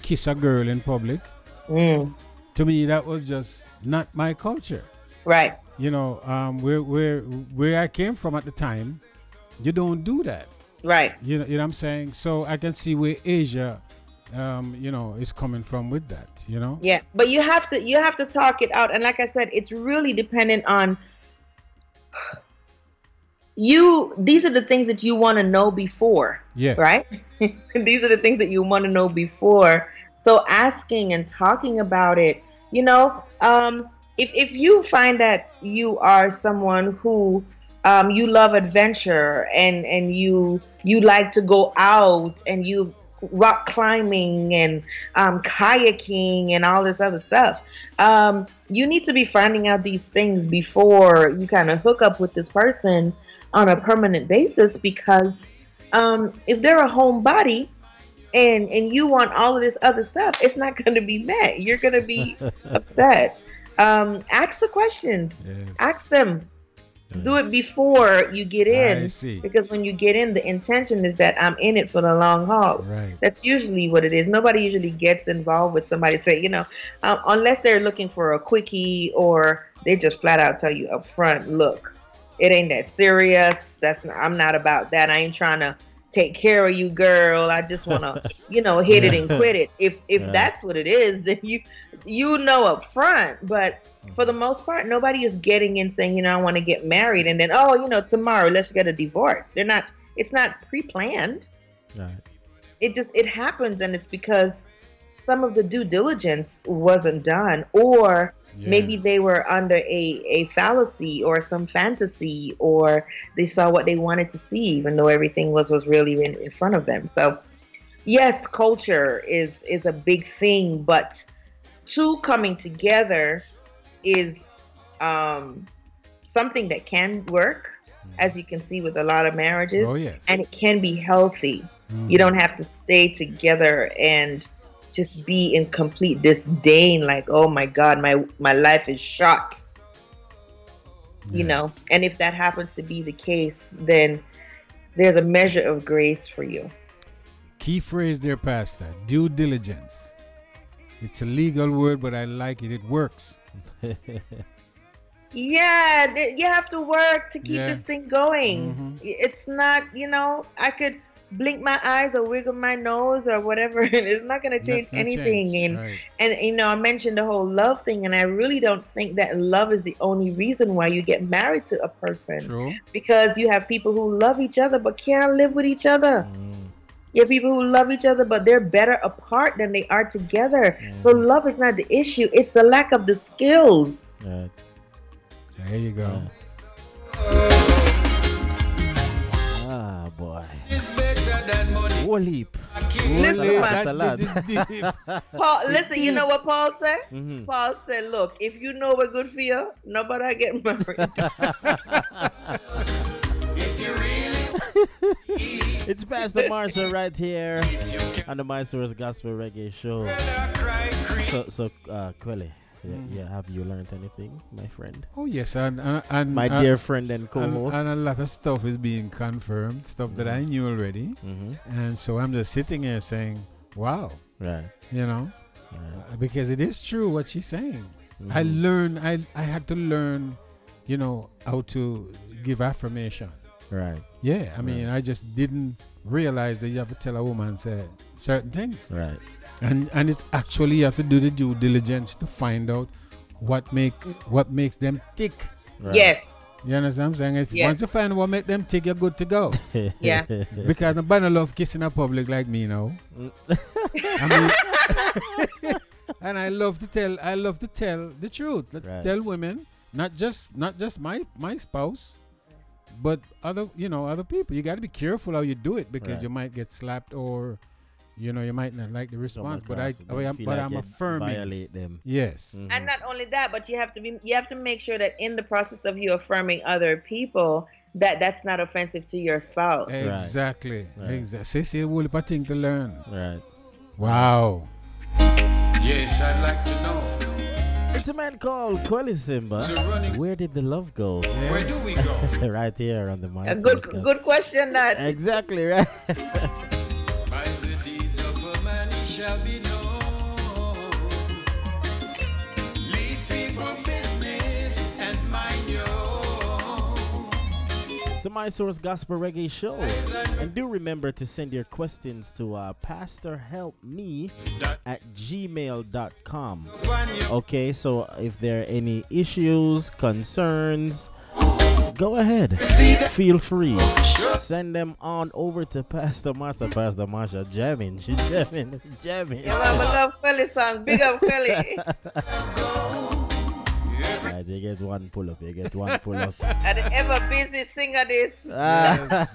kiss a girl in public. To me, that was just not my culture. Right. You know, where I came from at the time, you don't do that. Right. You know what I'm saying? So I can see where Asia, you know, is coming from with that, you know? Yeah, but you have to talk it out. And like I said, it's really dependent on you. These are the things that you want to know before. Yeah. Right? These are the things that you want to know before. So asking and talking about it, you know, if you find that you are someone who you love adventure and you like to go out and you rock climbing and kayaking and all this other stuff, you need to be finding out these things before you kind of hook up with this person on a permanent basis, because if they're a homebody and you want all of this other stuff, it's not going to be met. You're going to be upset. Ask the questions. Yes. Ask them. Do it before you get in. I see. Because when you get in, the intention is that I'm in it for the long haul. Right. That's usually what it is. Nobody usually gets involved with somebody, say, you know, unless they're looking for a quickie, or they just flat out tell you up front, look, it ain't that serious. I'm not about that. I ain't trying to take care of you, girl. I just want to, you know, hit it and quit it. If that's what it is, then you know up front. But for the most part, nobody is getting in saying, you know, I want to get married, and then, oh, you know, tomorrow let's get a divorce. It's not pre-planned. Right. It happens, and it's because some of the due diligence wasn't done, or maybe they were under a fallacy or some fantasy, or they saw what they wanted to see, even though everything was really in front of them. So yes, culture is a big thing, but two coming together is something that can work, as you can see with a lot of marriages. Oh, yes. And it can be healthy. You don't have to stay together and just be in complete disdain, like, oh my God, my life is shot. You know, and if that happens to be the case, then there's a measure of grace for you. Key phrase there, Pastor: due diligence. It's a legal word, but I like it. It works. Yeah, you have to work to keep this thing going. It's not, you know, I could blink my eyes or wiggle my nose or whatever, it's not going to change anything. And you know, I mentioned the whole love thing, and I really don't think that love is the only reason why you get married to a person. True. Because you have people who love each other but can't live with each other. You have people who love each other but they're better apart than they are together. So love is not the issue, it's the lack of the skills. There you go. Ah, boy. It's better than money. Whole heap. Listen, a lot. Paul, listen, you know what Paul said? Paul said, look, if you know what's good for you, nobody get married. It's Pastor Marsha right here on the My Source Gospel Reggae Show. So, Kweli, have you learned anything, my friend? Oh yes, and my dear friend and co-host. And a lot of stuff is being confirmed, stuff that I knew already. And so I'm just sitting here saying, wow. Right. You know, because it is true what she's saying. I learned, I had to learn, you know, how to give affirmation. Right. Yeah, I mean, I just didn't realize that you have to tell a woman certain things. Right. And it's actually, you have to do the due diligence to find out what makes them tick. Right. Yeah. You understand what I'm saying? If once you find what make them tick, you're good to go. Yeah. Because nobody love kissing in public like me now. I mean, and I love to tell the truth. Right. Tell women, not just my spouse, but other people. You got to be careful how you do it, because you might get slapped, or you might not like the response. But I'm affirming. Violate them. Yes. And not only that, but you have to make sure that in the process of you affirming other people, that's not offensive to your spouse. Exactly. Right. Exactly. See, a whole heap of things to learn. Right. Wow. Yes, I'd like to know. It's a man called Kweli Simba. Where did the love go? Yeah. Where do we go? Right here on the My A Source good question, that. Exactly, right. By the deeds of a man he shall be known. Leave people business and mind your own. It's a My Source Gospel Reggae Show. And do remember to send your questions to pastorhelpme at gmail.com. Okay, so if there are any issues, concerns, go ahead. Feel free. Send them on over to Pastor Marsha. Pastor Marsha jamming. She's jamming. Yeah, I love Kweli song. Big up Kweli. Right, you get one pull up. And the ever busy singer this. Yes.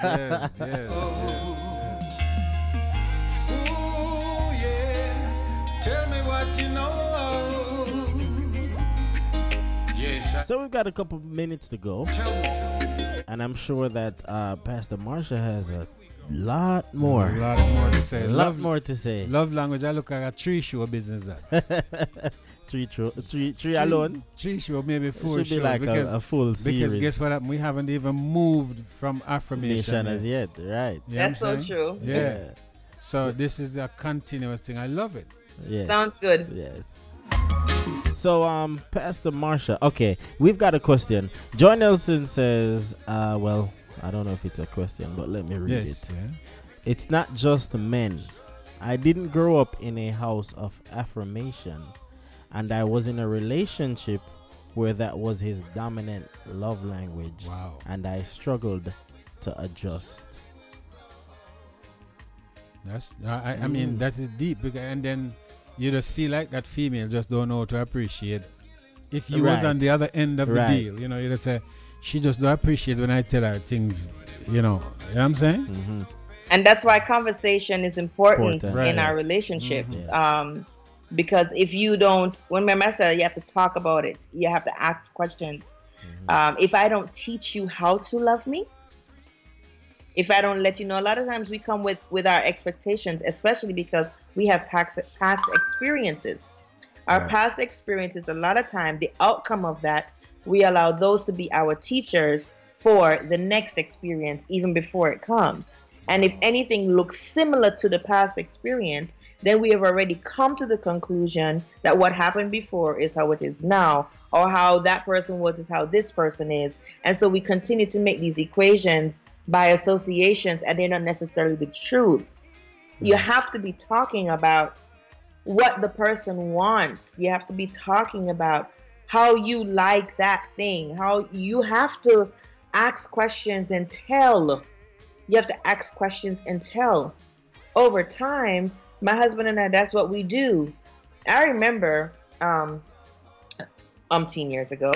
Ooh, yeah. Tell me what you know. Yes. So we've got a couple minutes to go. And I'm sure that Pastor Marsha has a lot more. A lot more to say. More to say. Love language, I look at a 3-show business that. Three alone? 3 show, maybe 4 shows. Should be like a full series. Because guess what happened? We haven't even moved from affirmation as yet, right? That's so true. Yeah. So this is a continuous thing. I love it. Yes. Sounds good. Yes. So, Pastor Marsha, okay, we've got a question. Joy Nelson says, well, I don't know if it's a question, but let me read it. Yeah. It's not just men. I didn't grow up in a house of affirmation, and I was in a relationship where that was his dominant love language. Wow. And I struggled to adjust. I mean, that is deep. And then you just feel like that female just don't know how to appreciate. If you was on the other end of the deal, you just say, she just don't appreciate when I tell her things, you know what I'm saying? Mm-hmm. And that's why conversation is important in our relationships. Mm-hmm. Because if you don't, when my master said you have to talk about it, you have to ask questions. Mm-hmm. If I don't teach you how to love me, if I don't let you know, a lot of times we come with our expectations, especially because we have past experiences. Our past experiences, a lot of time, the outcome of that, we allow those to be our teachers for the next experience, even before it comes. And if anything looks similar to the past experience, then we have already come to the conclusion that what happened before is how it is now, or how that person was is how this person is. And so we continue to make these equations by associations, and they're not necessarily the truth. You have to be talking about what the person wants. You have to be talking about how you like that thing. How you have to ask questions and tell. You have to ask questions and tell. Over time, my husband and I, that's what we do. I remember umpteen years ago,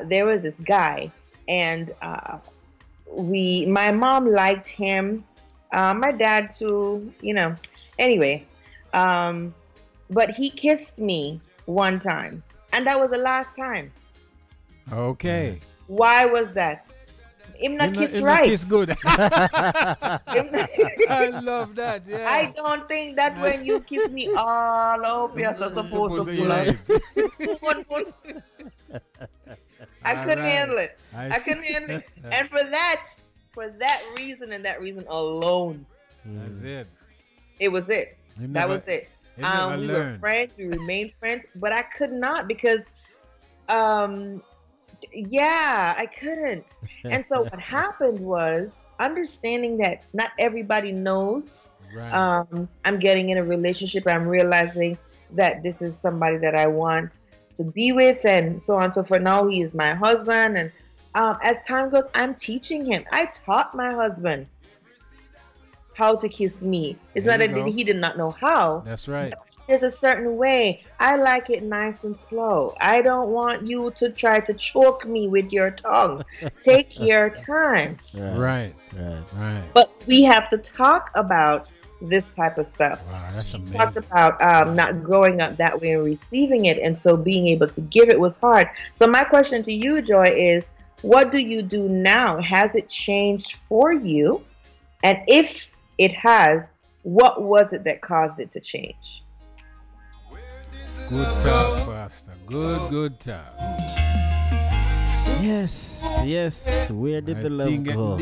there was this guy, and my mom liked him. My dad too, Anyway, but he kissed me one time, and that was the last time. Okay. Why was that? Him not kiss right. Kiss good. I love that. Yeah. I don't think that when you kiss me all over, you're supposed to pull out. I couldn't handle it. I couldn't handle it. And for that reason and that reason alone, that's it. It was it. That was it. We were friends. We remained friends, but I could not because, I couldn't. And so what happened was understanding that not everybody knows. Right. I'm getting in a relationship. I'm realizing that this is somebody that I want to be with, and so on. So for now, he is my husband, and as time goes, I'm teaching him. I taught my husband how to kiss me. It's not that he did not know how. That's right. There's a certain way. I like it nice and slow. I don't want you to try to choke me with your tongue. Take your time. Right. But we have to talk about this type of stuff. Wow, that's amazing. We talked about not growing up that way and receiving it, and so being able to give it was hard. So my question to you, Joy, is what do you do now? Has it changed for you? And if it has, what was it that caused it to change? Good talk, Pastor. Good talk. Yes. Where did the love go?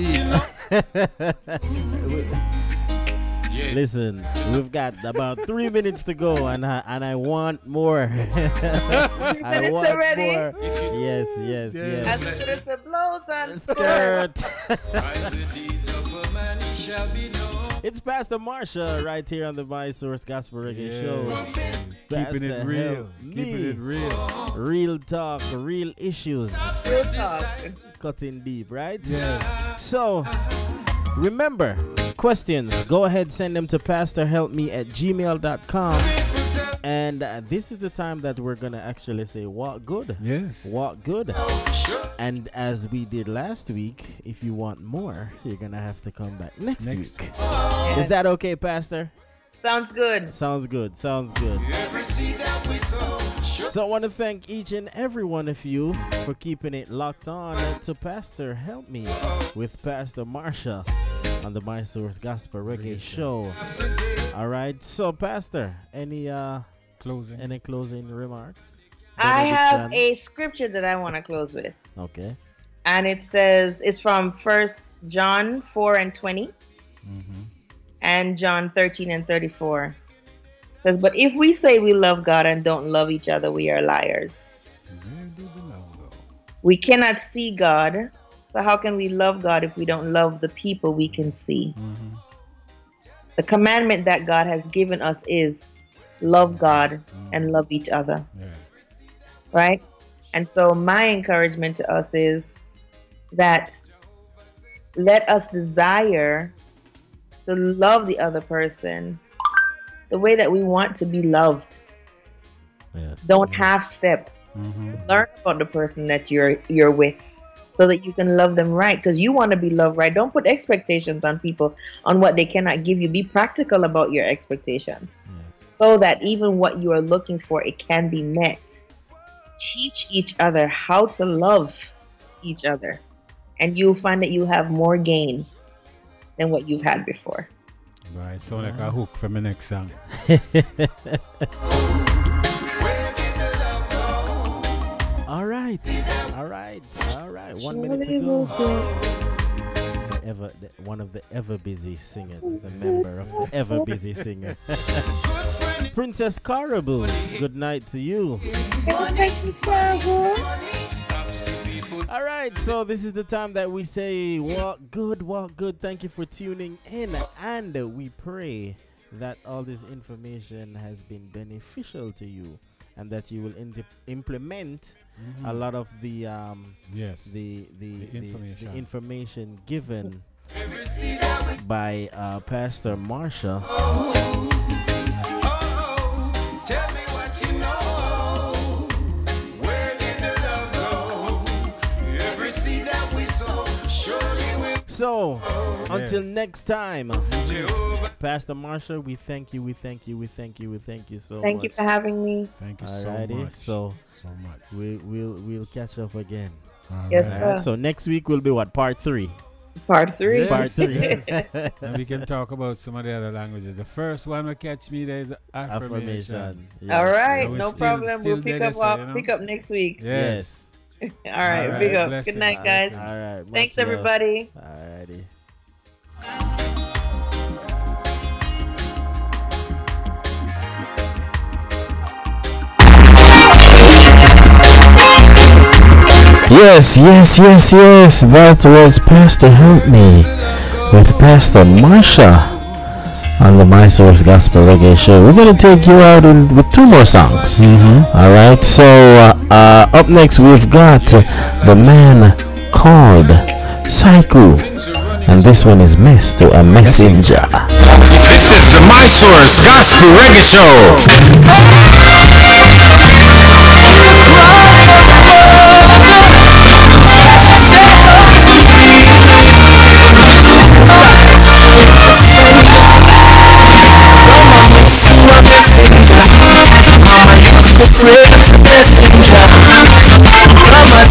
Listen, we've got about 3 minutes to go, and I want more. I want already? more. Yes. As the blows on skirt. It's Pastor Marsha right here on the My Source Gospel Reggae Show. Keeping it real. Keeping it real. Real talk, real issues. Real talk. Cutting deep, right? Yeah. So, remember, questions, go ahead, send them to pastorhelpme@gmail.com. And this is the time that we're going to actually say, walk good. Yes. Walk good. And as we did last week, if you want more, you're going to have to come back next week. Yes. Is that okay, Pastor? Sounds good. Sounds good. So I want to thank each and every one of you for keeping it locked on to Pastor Help Me with Pastor Marsha on the My Source Gospel Reggae Show. All right. So, Pastor, any closing remarks? I have a scripture that I want to close with. Okay. And it says, it's from 1 John 4:20 and John 13:34. It says, but if we say we love God and don't love each other, we are liars. We cannot see God. So how can we love God if we don't love the people we can see? The commandment that God has given us is love God and love each other. Right? And so my encouragement to us is that let us desire to love the other person the way that we want to be loved. Don't half step. Learn about the person that you're with so that you can love them right, because you want to be loved right. Don't put expectations on people on what they cannot give you. Be practical about your expectations so that even what you are looking for, it can be met. Teach each other how to love each other, and you'll find that you have more gain than what you've had before. Right, so like a hook for my next song. All right. 1 minute to go. One of the ever busy singers, a member of the ever busy singer. Princess Caribou, good night to you. All right, so this is the time that we say walk good, walk good. Thank you for tuning in, and we pray that all this information has been beneficial to you, and that you will implement a lot of the information given by Pastor Marsha. Tell me what you know. Where did the love go? Every seed that we sow surely will. So, until next time, Pastor Marsha, we thank you, we thank you, we thank you, we thank you so much. Thank you for having me. Thank you Alrighty, so much. So much. We'll catch up again. Yes, Alright, sir. so next week will be what? Part 3. Part 3. Yes. Part 3. And we can talk about some of the other languages. The first one will catch me there is affirmation. Yeah. All right, Yeah, no still problem. We'll pick there, up so, you know? pick up next week. Yes. All right, All big right, up. blessings. Good night, guys. All right. Thanks, much love. everybody. Alrighty. Yes. That was Pastor Help Me with Pastor Marsha on the My Source Gospel Reggae Show. We're going to take you out with 2 more songs. All right. So up next we've got the man called Psycho, and this one is Mess to a Messenger. This is the My Source Gospel Reggae Show.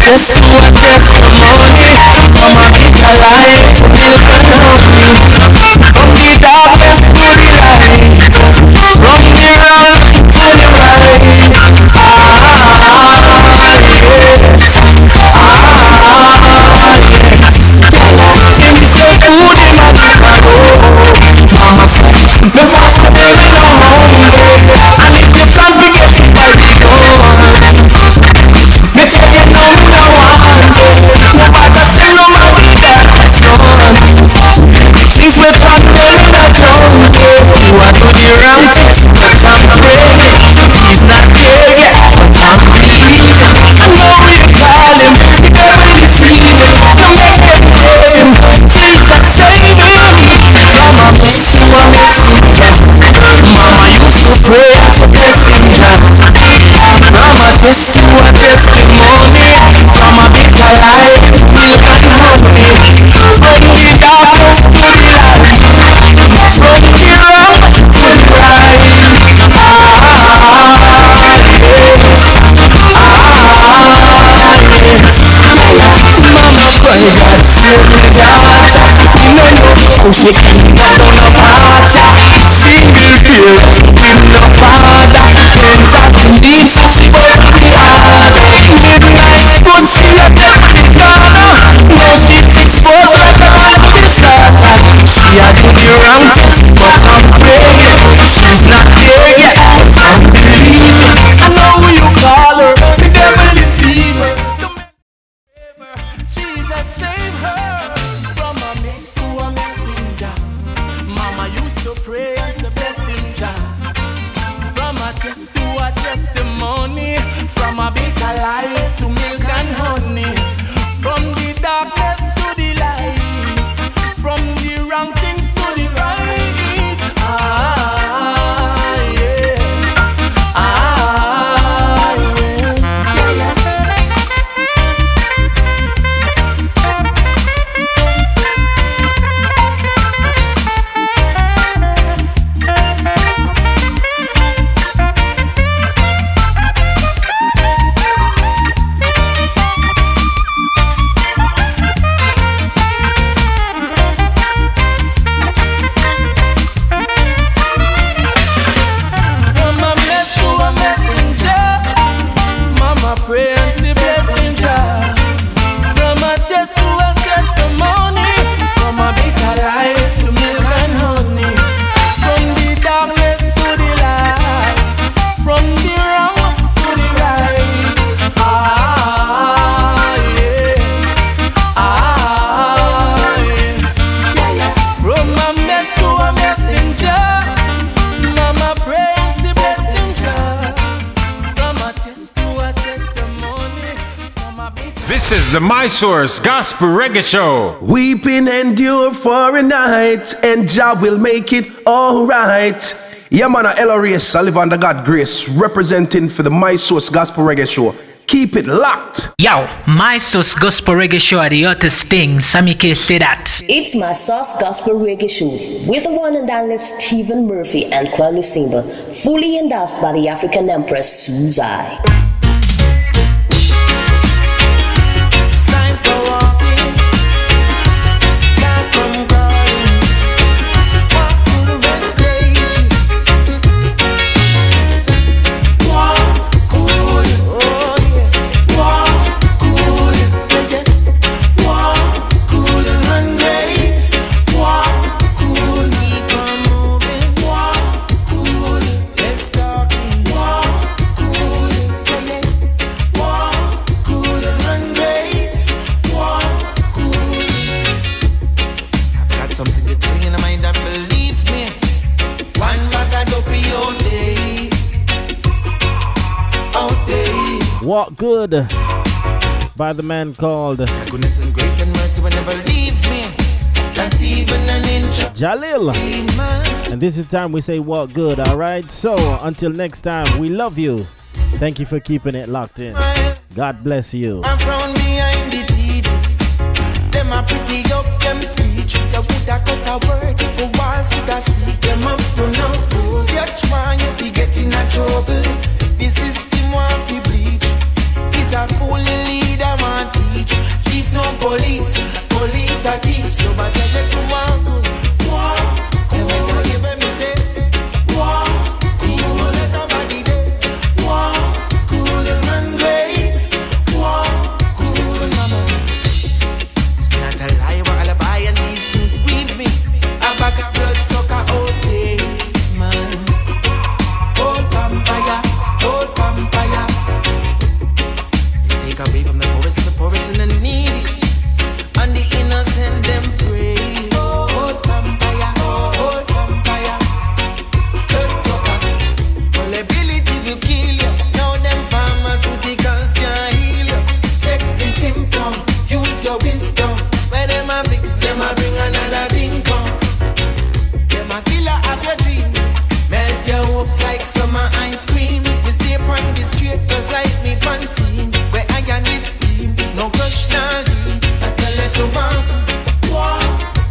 Just to a testimony from a bitter life to build a company. From the darkness to the light, from the wrong to the right. Give me some food in my table. Mama said, before I take me no home, and if you can't forget it, carry on. Me tell you no, me no want it. Nobody say no, my vida is on. Things me start rolling a jungle. You are do the wrong test, but I'm praying. He's not there yet, but I'm believing. I know you call him, you never deceive him. You make him blame. Jesus save me from a mess to a messenger. Mama used to pray for messenger. From a test to a testimony, from a bitter life to milk and honey, from the darkness to the light, from the wrong to the right. Mama cry, God save me, daughter. You know how she can down a parcha. Single parent with no father. Friends are to need, so she go to the heart. Midnight good, she a take the corner. Now she's exposed like a movie starter. She a do the wrong test, but I'm praying. She's not there yet, but I'm believing. I know you call her, the devil deceive her. Jesus save her from a mess to a messenger. Mama used to pray and say blessing Jah. From a test to a testimony, from a bitter life to milk and honey, from the darkness to the light, from the wrong things to the right. Yes. This is the My Source Gospel Reggae Show. Weeping endure for a night, and Jah will make it all right. Yeah, man, Ellery Sullivan, the God Grace, representing for the My Source Gospel Reggae Show. Keep it locked. Yo, My Source Gospel Reggae Show are the hottest thing. Sammy K say that. It's My Source Gospel Reggae Show with the one and only Stephen Murphy and Quelly Simba, fully endorsed by the African Empress Suzai. Walk Good by the man called Goodness and grace and mercy will never leave me, not even an inch. Jalil. And this is the time we say walk good, alright? So until next time, we love you. Thank you for keeping it locked in. God bless you. I'm from behind the teeth. Them a pretty up, them speech. You would have cuss a word if the walls would have speak. Them up to now. Judge one, you be getting a trouble. The system want to bleach. He's a fool leader, man teach. Chief no police, police a thief. So but tell you to walk, and when you hear me say, walk, you won't let nobody do. Walk, cool and great. Walk, cool, mama. It's not a lie, but alibi and these things grieve me. A bag of blood sucker all day, man. Old vampire, old vampire. Take away from the poorest and the needy, and the innocent them pray. Old vampire, blood sucker. Well, ability will kill you. Now them pharmaceuticals can heal you. Check the symptom, use your wisdom. When them a fix, them a bring another thing come. Them a killer of your dreams. Melt your hopes like summer ice cream. We stay on the street just like me pan scene. Where I can with steam, no crush, no lean. I tell you to walk,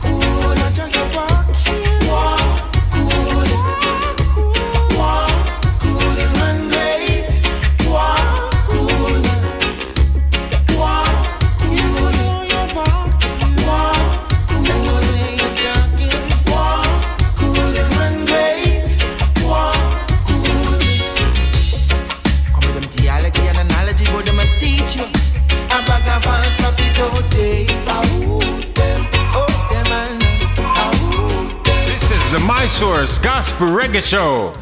cool. I tell you walk, cool. Walk, cool and run great. Walk, cool. Walk, cool. You walk, cool. And you say you're talking. Walk, cool and run great. Walk, cool. Come with them theology and analogy, but them a teach you. A bag of fans profit all day. This is the My Source Gospel Reggae Show.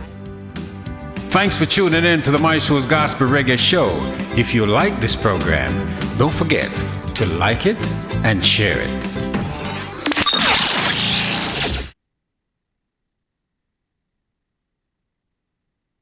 Thanks for tuning in to the My Source Gospel Reggae Show. If you like this program, don't forget to like it and share it.